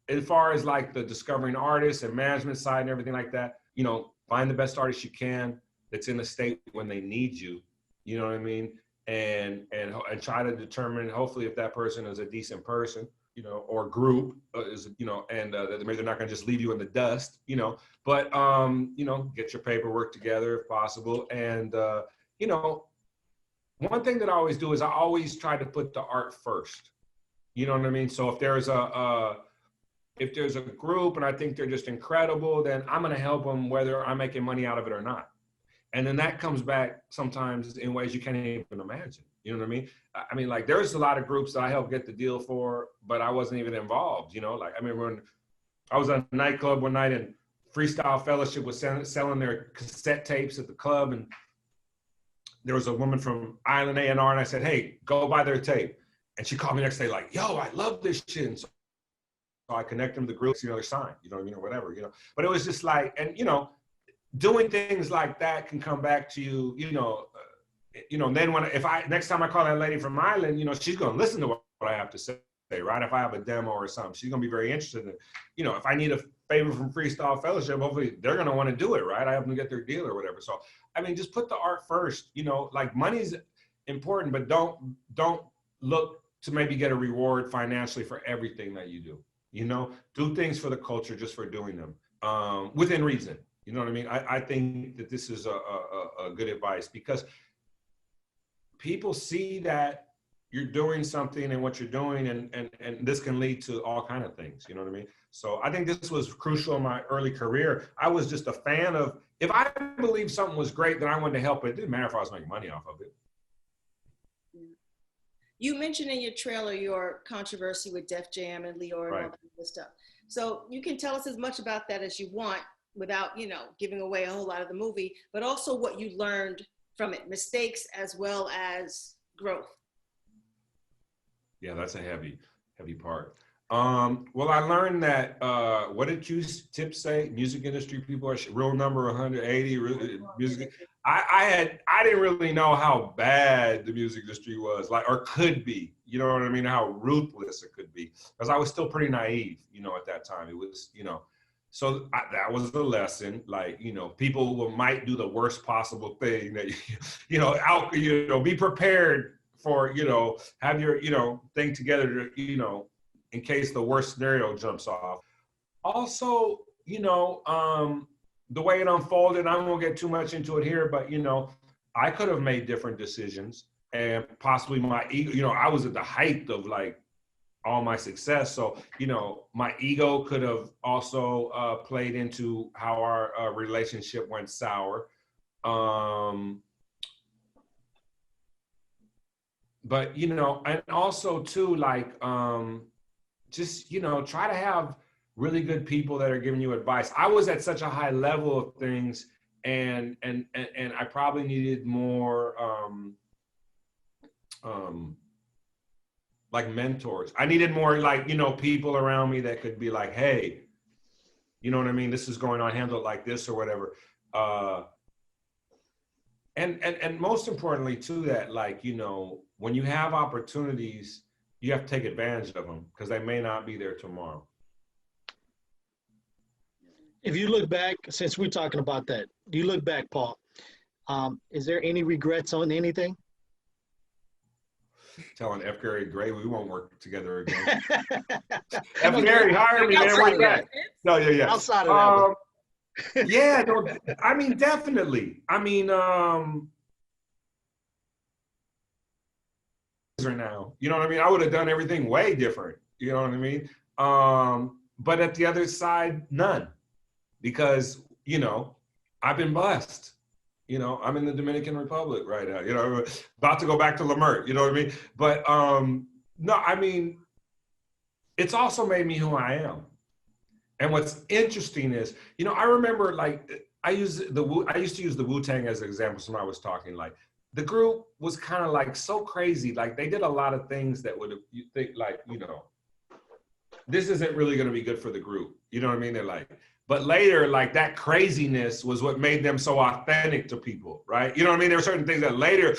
As far as like the discovering artists and management side and everything like that, you know, find the best artist you can that's in the state when they need you, you know what I mean? And try to determine, hopefully, if that person is a decent person, you know, or group is, you know, and that maybe they're not going to just leave you in the dust, you know, but, you know, get your paperwork together if possible. And, you know, one thing that I always do is I always try to put the art first, you know what I mean? So if there's a group and I think they're just incredible, then I'm going to help them whether I'm making money out of it or not. And then that comes back sometimes in ways you can't even imagine. You know what I mean? I mean, like, there's a lot of groups that I helped get the deal for, but I wasn't even involved, you know? Like, I mean, when I was at a nightclub one night and Freestyle Fellowship was selling their cassette tapes at the club, and there was a woman from Island A&R, and I said, hey, go buy their tape. And she called me the next day like, yo, I love this shit. And so I connect them to the groups, they're signed, or whatever, But it was just like, and, doing things like that can come back to you, then next time I call that lady from Island, she's going to listen to what I have to say, right? If I have a demo or something, she's going to be very interested in, if I need a favor from Freestyle Fellowship, hopefully they're going to want to do it, right? I help them get their deal or whatever. So, just put the art first, like money's important, but don't look to maybe get a reward financially for everything that you do, do things for the culture just for doing them, within reason. You know what I mean? I think that this is a good advice, because people see that you're doing something and what you're doing, and this can lead to all kinds of things, you know what I mean? So I think this was crucial in my early career. I was just a fan of, if I believed something was great, then I wanted to help it. It didn't matter if I was making money off of it. You mentioned in your trailer your controversy with Def Jam and Leor and all that good stuff. So you can tell us as much about that as you want without, giving away a whole lot of the movie, but also what you learned from it, mistakes as well as growth. Yeah, that's a heavy part. Well, I learned that, what did Tip say? Music industry people are real number 180. Music. I didn't really know how bad the music industry was, or could be. You know what I mean? How ruthless it could be, because I was still pretty naive, at that time. It was, So that was the lesson. People might do the worst possible thing that be prepared for, have your, thing together to, in case the worst scenario jumps off. Also, the way it unfolded, I won't get too much into it here, but, I could have made different decisions, and possibly my ego, I was at the height of all my success. So, my ego could have also played into how our relationship went sour. But, and also too, just, try to have really good people that are giving you advice. I was at such a high level of things, and I probably needed more, mentors. I needed more people around me that could be like, hey, you know what I mean? This is going on, handle it like this or whatever. And most importantly too, that when you have opportunities, you have to take advantage of them, because they may not be there tomorrow. If you look back, since we're talking about that, you look back, Paul, is there any regrets on anything? Telling F. Gary Gray we won't work together again. F. Gary, hire me, man. We're back. No, yeah. Outside of that. Yeah, no, definitely. Now, you know what I mean? I would have done everything way different. You know what I mean? But at the other side, none. Because, I've been blessed. I'm in the Dominican Republic right now, about to go back to Leimert, you know what I mean? But no, it's also made me who I am. And what's interesting is, I remember I used to use the Wu-Tang as an example when I was talking. The group was kind of so crazy. They did a lot of things that would, you think this isn't really going to be good for the group. You know what I mean? They're but later, that craziness was what made them so authentic to people, right? You know what I mean? There were certain things that later,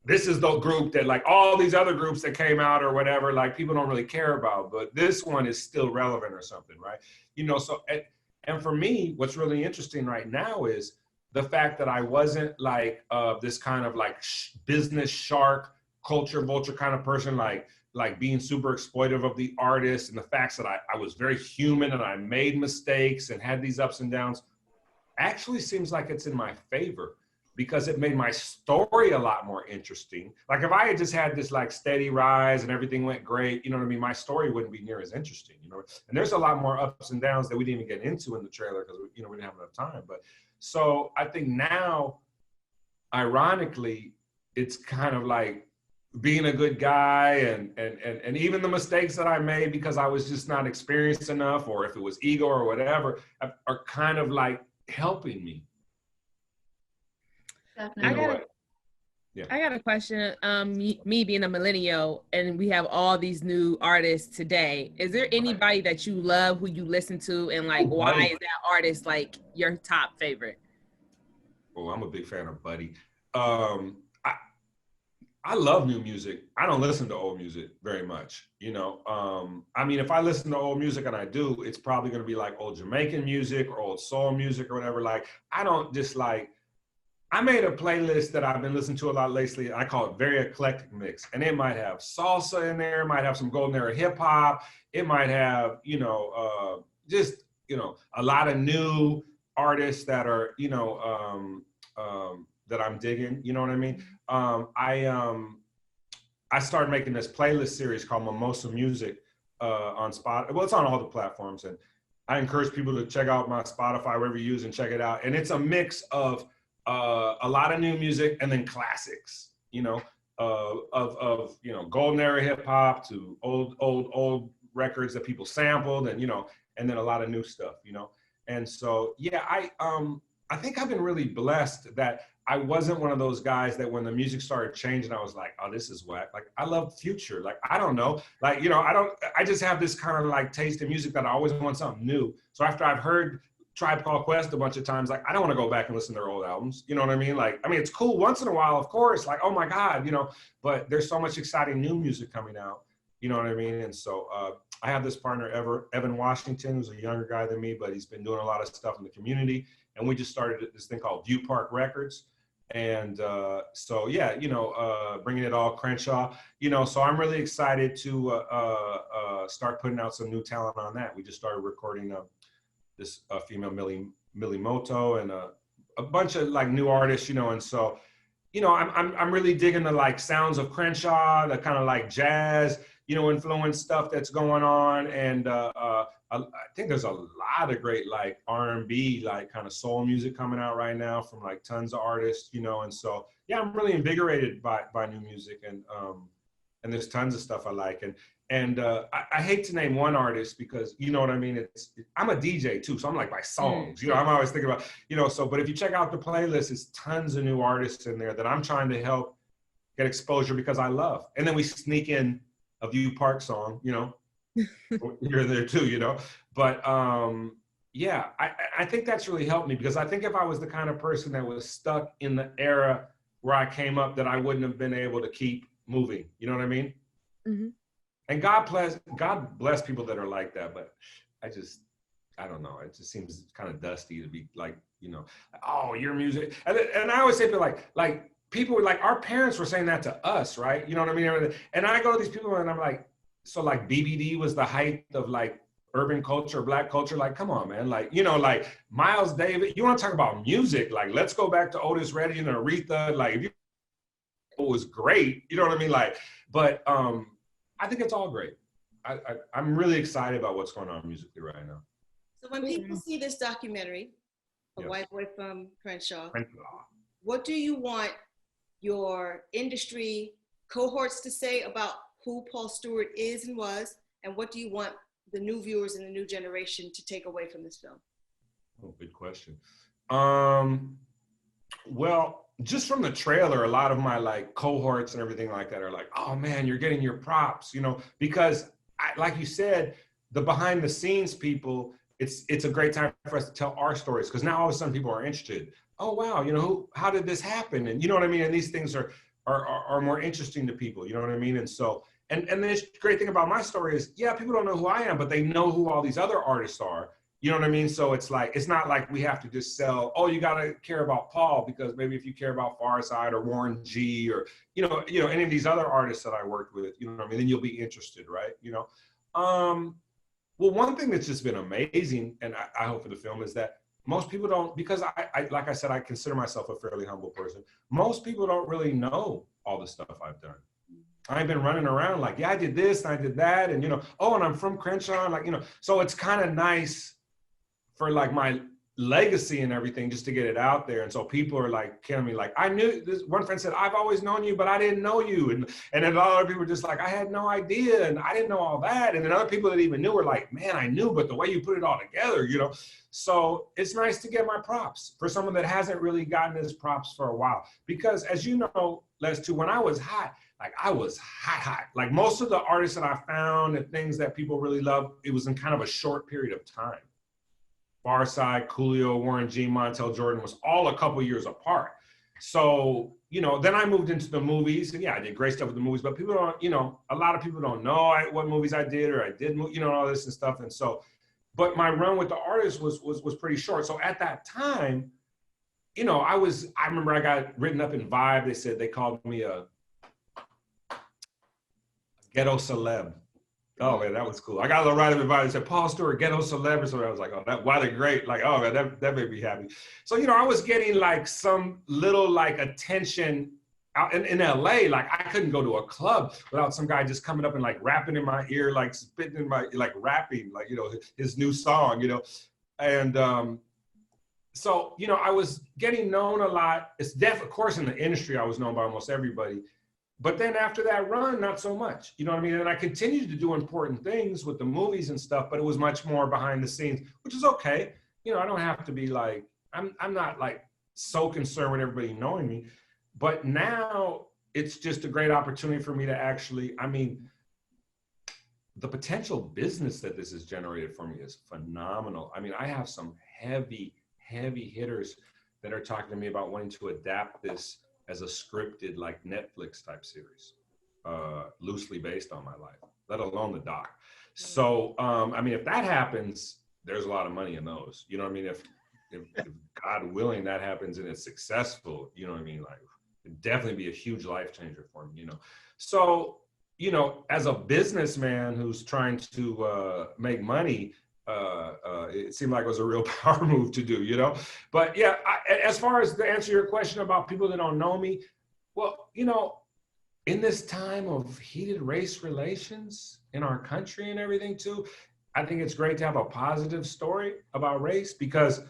this is the group that all these other groups that came out or whatever, people don't really care about, but this one is still relevant or something, right? So, and for me, what's really interesting right now is the fact that I wasn't this kind of business shark, culture vulture kind of person, being super exploitive of the artist, and the facts that I was very human and I made mistakes and had these ups and downs, actually seems like it's in my favor, because it made my story a lot more interesting. If I had just had this steady rise and everything went great, you know what I mean? My story wouldn't be near as interesting, And there's a lot more ups and downs that we didn't even get into in the trailer because, we didn't have enough time. But so I think now, ironically, it's kind of being a good guy and even the mistakes that I made because I was just not experienced enough, or if it was ego or whatever, are kind of like helping me. Definitely. I got a question. Me being a millennial, and we have all these new artists today. Is there anybody that you love, who you listen to, and like, why is that artist like your top favorite? Oh, I'm a big fan of Buddy. I love new music. I don't listen to old music very much, you know. I mean, if I listen to old music, and I do, it's probably going to be like old Jamaican music or old soul music or whatever. Like, I don't just like, I made a playlist that I've been listening to a lot lately. I call it Very Eclectic Mix. And it might have salsa in there, might have some golden era hip hop. It might have, you know, just, you know, a lot of new artists that are, you know, that I'm digging, you know what I mean? I started making this playlist series called Mimosa Music on Spotify. Well, it's on all the platforms. And I encourage people to check out my Spotify, wherever you use, and check it out. And it's a mix of a lot of new music and then classics, you know, of you know, golden era hip hop to old records that people sampled, and, you know, and then a lot of new stuff, you know. And so, yeah, I think I've been really blessed that I wasn't one of those guys that when the music started changing, I was like, oh, this is whack. Like, I love Future. Like, I don't know. Like, you know, I just have this kind of like taste in music that I always want something new. So after I've heard Tribe Called Quest a bunch of times, like, I don't want to go back and listen to their old albums. You know what I mean? Like, I mean, it's cool once in a while, of course, like, oh my God, you know, but there's so much exciting new music coming out. You know what I mean? And so I have this partner, Evan Washington, who's a younger guy than me, but he's been doing a lot of stuff in the community. And we just started this thing called View Park Records. And so, yeah, you know, bringing it all Crenshaw, you know, so I'm really excited to start putting out some new talent on that. We just started recording this female Millie Moto and a bunch of like new artists, you know, and so, you know, I'm really digging the like sounds of Crenshaw, the kind of like jazz, you know, influence stuff that's going on. And I think there's a lot of great like R&B, like kind of soul music coming out right now from like tons of artists, you know. And so, yeah, I'm really invigorated by new music, and there's tons of stuff I like. And I hate to name one artist because, you know what I mean? I'm a DJ too, so I'm like by songs, you know, I'm always thinking about, you know, so, but if you check out the playlist, it's tons of new artists in there that I'm trying to help get exposure because I love. And then we sneak in a View Park song, you know, you're there too, you know. But yeah, I think that's really helped me, because I think if I was the kind of person that was stuck in the era where I came up, that I wouldn't have been able to keep moving, you know what I mean? Mm-hmm. And God bless people that are like that, but I don't know. It just seems kind of dusty to be like, you know, oh, your music. And I always say, like people were like, our parents were saying that to us, right? You know what I mean? And I go to these people and I'm like, so like BBD was the height of like urban culture, Black culture. Like, come on, man. Like, you know, like Miles Davis, you want to talk about music? Like, let's go back to Otis Redding and Aretha. Like, if you, it was great. You know what I mean? Like, but I think it's all great. I'm really excited about what's going on musically right now. So when people see this documentary, A White Boy from Crenshaw, what do you want your industry cohorts to say about who Paul Stewart is and was, and what do you want the new viewers and the new generation to take away from this film? Oh, good question. Well, just from the trailer, a lot of my like cohorts and everything like that are like, oh man, you're getting your props, you know, because like you said, the behind the scenes people, it's a great time for us to tell our stories, because now all of a sudden people are interested. Oh wow, you know, how did this happen? And you know what I mean? And these things are more interesting to people, you know what I mean? And so, and the great thing about my story is, yeah, people don't know who I am, but they know who all these other artists are. You know what I mean? So it's like, it's not like we have to just sell, oh, you got to care about Paul, because maybe if you care about Pharcyde or Warren G or, you know, any of these other artists that I worked with, you know what I mean? Then you'll be interested, right? You know? Well, one thing that's just been amazing, and I hope for the film, is that most people don't, because I like I said, I consider myself a fairly humble person. Most people don't really know all the stuff I've done. I've been running around like, yeah, I did this and I did that. And, you know, oh, and I'm from Crenshaw. Like, you know, so it's kind of nice for like my legacy and everything just to get it out there. And so people are like killing me, like, I knew this. One friend said, I've always known you, but I didn't know you. And then other people were just like, I had no idea. And I didn't know all that. And then other people that even knew were like, man, I knew, but the way you put it all together, you know? So it's nice to get my props for someone that hasn't really gotten his props for a while. Because as you know, Les, too, when I was hot, like I was hot. Like most of the artists that I found and things that people really love, it was in kind of a short period of time. Pharcyde, Coolio, Warren G, Montel Jordan was all a couple years apart. So, you know, then I moved into the movies, and yeah, I did great stuff with the movies, but people don't, you know, a lot of people don't know what movies I did or I did, you know, all this and stuff. And so, but my run with the artists was pretty short. So at that time, you know, I remember I got written up in Vibe. They said, they called me a ghetto celeb. Oh man, that was cool. I got a little write-up in Vibe. They said, Paul Stewart, ghetto celeb. So I was like, oh, wow, they're great. Like, oh man, that made me happy. So, you know, I was getting like some little like attention out in LA. Like I couldn't go to a club without some guy just coming up and like rapping in my ear, like spitting in my, like rapping, like, you know, his new song, you know. And so, you know, I was getting known a lot. It's of course, in the industry, I was known by almost everybody. But then after that run, not so much, you know what I mean? And I continued to do important things with the movies and stuff, but it was much more behind the scenes, which is okay. You know, I don't have to be like, I'm not like so concerned with everybody knowing me, but now it's just a great opportunity for me to actually, I mean, the potential business that this has generated for me is phenomenal. I mean, I have some heavy hitters that are talking to me about wanting to adapt this as a scripted, like Netflix type series, loosely based on my life, let alone the doc. So, I mean, if that happens, there's a lot of money in those. You know what I mean? If God willing that happens and it's successful, you know what I mean? Like, it'd definitely be a huge life changer for me, you know? So, you know, as a businessman who's trying to make money, it seemed like it was a real power move to do, you know? But yeah, as far as to answer your question about people that don't know me, well, you know, in this time of heated race relations in our country and everything too, I think it's great to have a positive story about race because,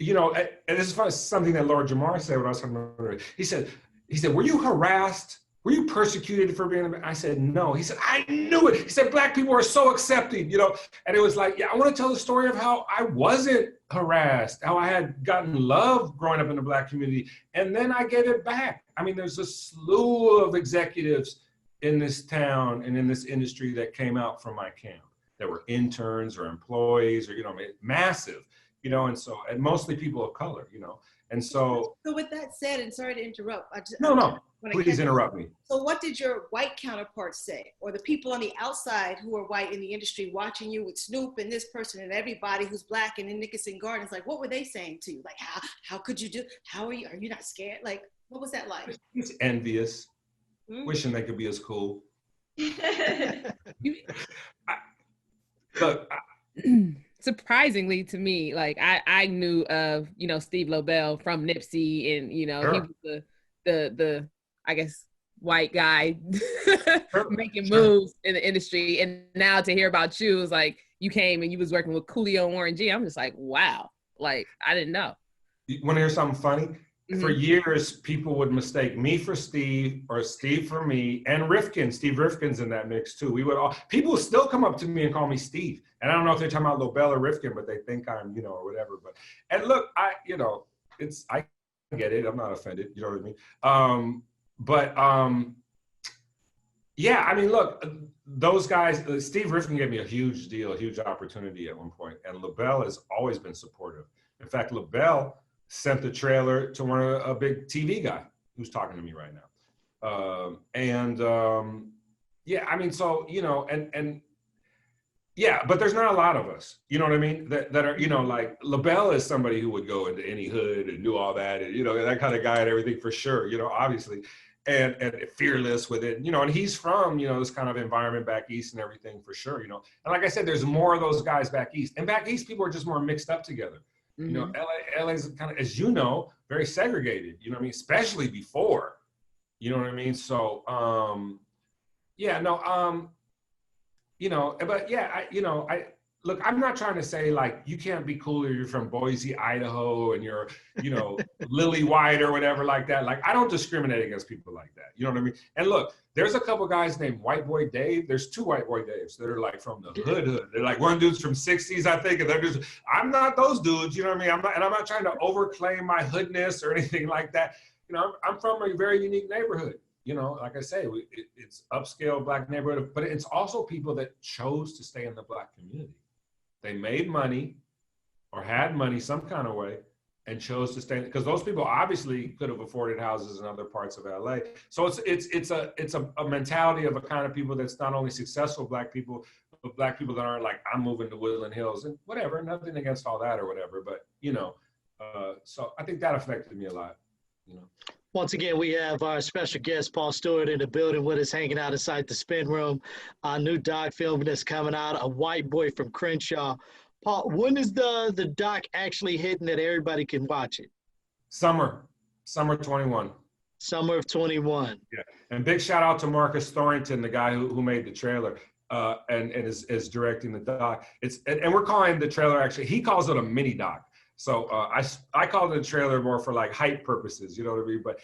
you know, and this is something that Lord Jamar said when I was talking about it. He said, were you harassed? Were you persecuted for being? I said, no. He said, I knew it. He said, Black people are so accepting, you know? And it was like, yeah, I want to tell the story of how I wasn't harassed, how I had gotten love growing up in the Black community. And then I gave it back. I mean, there's a slew of executives in this town and in this industry that came out from my camp that were interns or employees or, you know, massive, you know, and so, and mostly people of color, you know? And so. So with that said, and sorry to interrupt. No. Please interrupt me. So what did your white counterparts say? Or the people on the outside who are white in the industry watching you with Snoop and this person and everybody who's Black and in Nickerson Gardens, like what were they saying to you? Like, how could you do, are you not scared? Like, what was that like? He's envious, wishing they could be as cool. Surprisingly to me, like I knew of, you know, Steve Lobel from Nipsey and, you know, sure. He was the I guess, white guy making moves in the industry. And now to hear about you is like, you came and you was working with Coolio and Warren G. I'm just like, wow. Like, I didn't know. You want to hear something funny? Mm-hmm. For years, people would mistake me for Steve or Steve for me and Rifkin. Steve Rifkin's in that mix too. People still come up to me and call me Steve. And I don't know if they're talking about Lobel or Rifkin, but they think I'm, you know, or whatever. But, and look, I get it. I'm not offended. You know what I mean? Yeah, I mean, look, those guys, Steve Rifkin gave me a huge deal, a huge opportunity at one point, and Lobel has always been supportive. In fact, Lobel sent the trailer to a big TV guy who's talking to me right now. Yeah, I mean, so, you know, and yeah, but there's not a lot of us, you know what I mean? That are, you know, like Lobel is somebody who would go into any hood and do all that, and, you know, that kind of guy and everything for sure, you know, obviously. And fearless with it, you know, and he's from, you know, this kind of environment back east and everything for sure, you know. And like I said, there's more of those guys back east. And back east, people are just more mixed up together. Mm-hmm. You know, LA's kind of, as you know, very segregated, you know what I mean? Especially before, you know what I mean? So, you know, but yeah, look, I'm not trying to say like you can't be cool if you're from Boise, Idaho, and you're, you know, lily white or whatever like that. Like, I don't discriminate against people like that. You know what I mean? And look, there's a couple guys named White Boy Dave. There's 2 White Boy Daves that are like from the hood. They're like, one dude's from 60s, I think, and they're just, I'm not those dudes. You know what I mean? I'm not trying to overclaim my hoodness or anything like that. You know, I'm from a very unique neighborhood. You know, like I say, it's upscale Black neighborhood, but it's also people that chose to stay in the Black community. They made money or had money some kind of way and chose to stay, because those people obviously could have afforded houses in other parts of LA. So it's a mentality of a kind of people that's not only successful Black people, but Black people that aren't like, I'm moving to Woodland Hills and whatever, nothing against all that or whatever, but you know, so I think that affected me a lot, you know. Once again, we have our special guest, Paul Stewart, in the building with us, hanging out inside the Spin Room. Our new doc film that's coming out, A White Boy from Crenshaw. Paul, when is the doc actually hitting that everybody can watch it? Summer 21. Summer of 21. Yeah, and big shout out to Marcus Thornton, the guy who made the trailer and is directing the doc. And we're calling the trailer, actually, he calls it a mini doc. So I call it a trailer more for like hype purposes, you know what I mean? But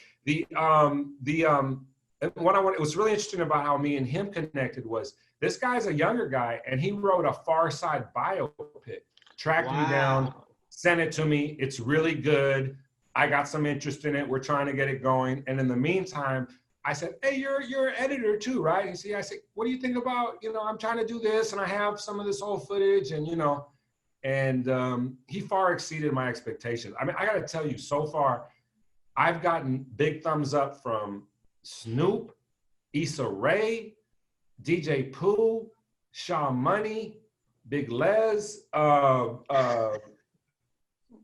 what's really interesting about how me and him connected was this guy's a younger guy and he wrote a Pharcyde biopic, tracked me down, sent it to me. It's really good. I got some interest in it. We're trying to get it going. And in the meantime, I said, hey, you're an editor too, right? And I said, what do you think about, you know, I'm trying to do this and I have some of this old footage and, you know, and he far exceeded my expectations. I mean, I gotta tell you, so far, I've gotten big thumbs up from Snoop, Issa Rae, DJ Pooh, Shaw Money, Big Les,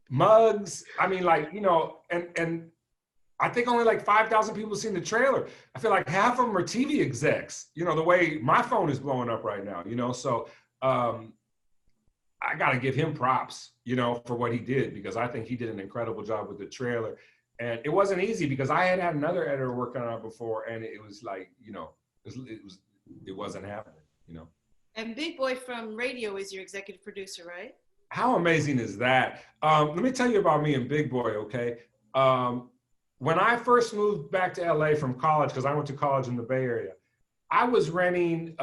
Muggs. I mean, like, you know, and I think only like 5,000 people seen the trailer. I feel like half of them are TV execs, you know, the way my phone is blowing up right now, you know, so I got to give him props, you know, for what he did, because I think he did an incredible job with the trailer. And it wasn't easy because I had another editor working on it before, and it was like, you know, it wasn't happening, you know. And Big Boy from Radio is your executive producer, right? How amazing is that? Let me tell you about me and Big Boy, okay? When I first moved back to LA from college, because I went to college in the Bay Area, I was renting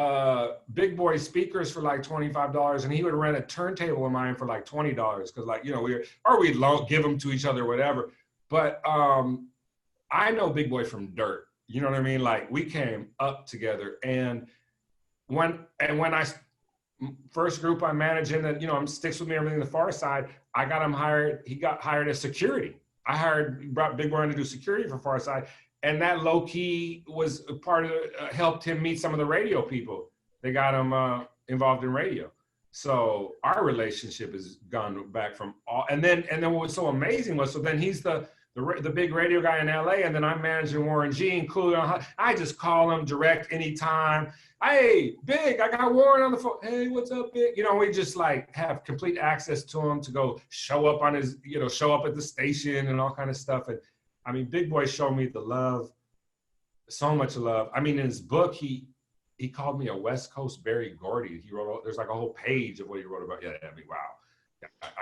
Big Boy speakers for like $25, and he would rent a turntable of mine for like $20, because, like, you know, we'd give them to each other, whatever. But I know Big Boy from dirt. You know what I mean? Like, we came up together, and when I first group I managed in, that, you know, sticks with me everything the Pharcyde, I got him hired. He got hired as security. Brought Big Boy in to do security for Pharcyde. And that low key was a part of helped him meet some of the radio people. They got him involved in radio. So our relationship has gone back from all. And then what was so amazing was, so then he's the big radio guy in LA, and then I'm managing Warren G and Coolio. I just call him direct anytime. Hey, Big, I got Warren on the phone. Hey, what's up, Big? You know, we just like have complete access to him to go show up on his, you know, show up at the station and all kind of stuff. And I mean, Big Boy showed me the love, so much love. I mean, in his book, he called me a West Coast Berry Gordy. He wrote, there's like a whole page of what he wrote about. Yeah, I mean, wow.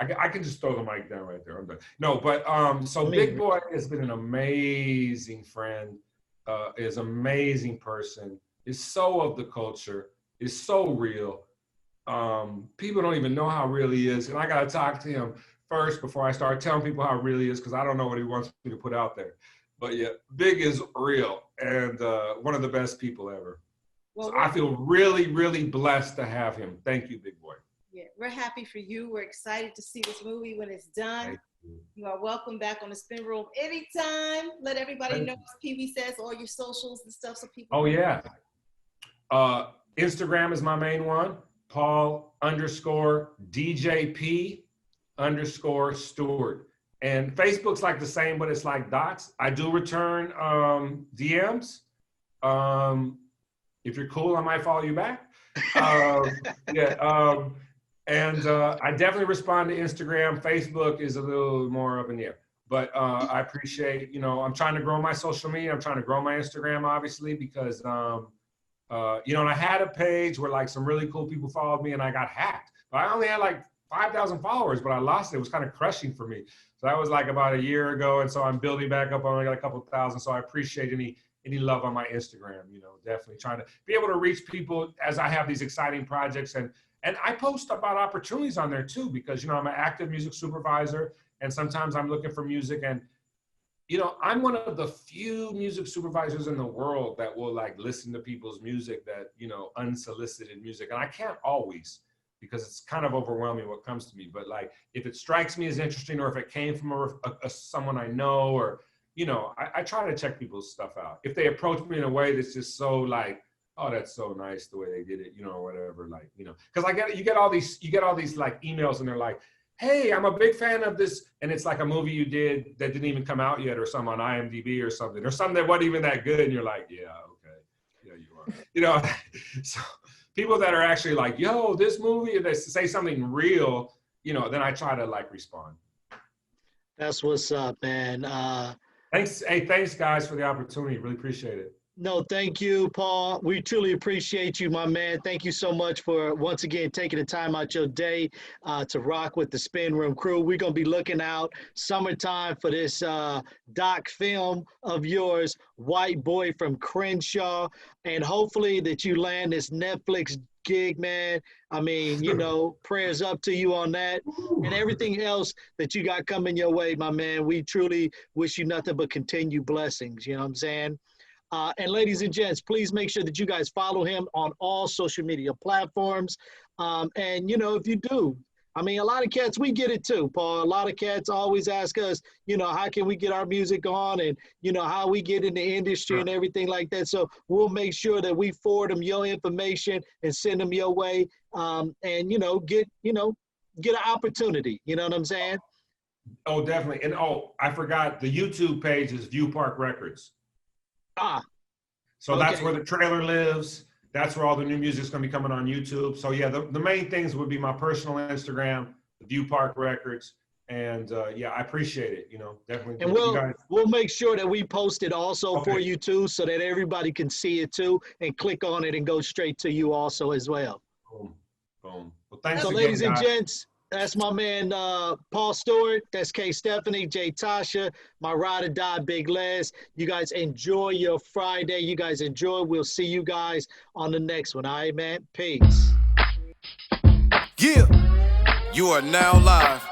I can just throw the mic down right there. I'm done. No, but so Big Boy has been an amazing friend, is an amazing person, is so of the culture, is so real. People don't even know how real he is, and I got to talk to him first before I start telling people how it really is, because I don't know what he wants me to put out there. But yeah, Big is real and one of the best people ever. Well, so I feel really, really blessed to have him. Thank you, Big Boy. Yeah, we're happy for you. We're excited to see this movie when it's done. You are welcome back on the Spin Room anytime. Let everybody know what Pee Wee says, all your socials and stuff, so people. Oh yeah. Instagram is my main one. Paul_DJP_Stewart. And Facebook's like the same, but it's like dots. I do return DMs. If you're cool, I might follow you back. And I definitely respond to Instagram. Facebook is a little more up in the air. But I appreciate, you know, I'm trying to grow my social media. I'm trying to grow my Instagram, obviously, because You know, and I had a page where like some really cool people followed me and I got hacked. But I only had like 5,000 followers, but I lost it. It was kind of crushing for me. So that was like about a year ago. And so I'm building back up. I only got a couple thousand. So I appreciate any love on my Instagram, you know, definitely trying to be able to reach people as I have these exciting projects. And I post about opportunities on there too, because, you know, I'm an active music supervisor and sometimes I'm looking for music. And, you know, I'm one of the few music supervisors in the world that will like listen to people's music that, you know, unsolicited music. And I can't always, because it's kind of overwhelming what comes to me. But like, if it strikes me as interesting or if it came from someone I know, or, you know, I try to check people's stuff out. If they approach me in a way that's just so like, oh, that's so nice the way they did it, you know, or whatever, like, you know, because you get all these like emails and they're like, hey, I'm a big fan of this. And it's like a movie you did that didn't even come out yet, or some on IMDb or something that wasn't even that good. And you're like, yeah, okay. Yeah, you are. You know, so people that are actually like, yo, this movie, and they say something real, you know, then I try to like respond. That's what's up, man. Thanks. Hey, thanks guys for the opportunity. Really appreciate it. No, thank you, Paul. We truly appreciate you, my man. Thank you so much for once again taking the time out your day to rock with the Spin Room crew. We're gonna be looking out summertime for this doc film of yours, White Boy from Crenshaw, and hopefully that you land this Netflix gig, man. I mean, you know, prayers up to you on that and everything else that you got coming your way, my man. We truly wish you nothing but continued blessings. You know what I'm saying? And ladies and gents, please make sure that you guys follow him on all social media platforms. And, you know, if you do, I mean, a lot of cats, we get it too, Paul. A lot of cats always ask us, you know, how can we get our music on and, you know, how we get in the industry and everything like that. So we'll make sure that we forward them your information and send them your way and, you know, get an opportunity. You know what I'm saying? Oh, definitely. And I forgot, the YouTube page is View Park Records. So okay. That's where the trailer lives. That's where all the new music is going to be coming on YouTube. So yeah, the main things would be my personal Instagram, the View Park Records, and yeah, I appreciate it. You know, definitely. And we'll make sure that we post it also for you too, so that everybody can see it too, and click on it and go straight to you also as well. Boom, boom. Well, thanks. So, again, ladies and guys. gents. That's my man, Paul Stewart. That's K. Stephanie, J. Tasha, my ride or die, Big Les. You guys enjoy your Friday. You guys enjoy. We'll see you guys on the next one. All right, man. Peace. Yeah. You are now live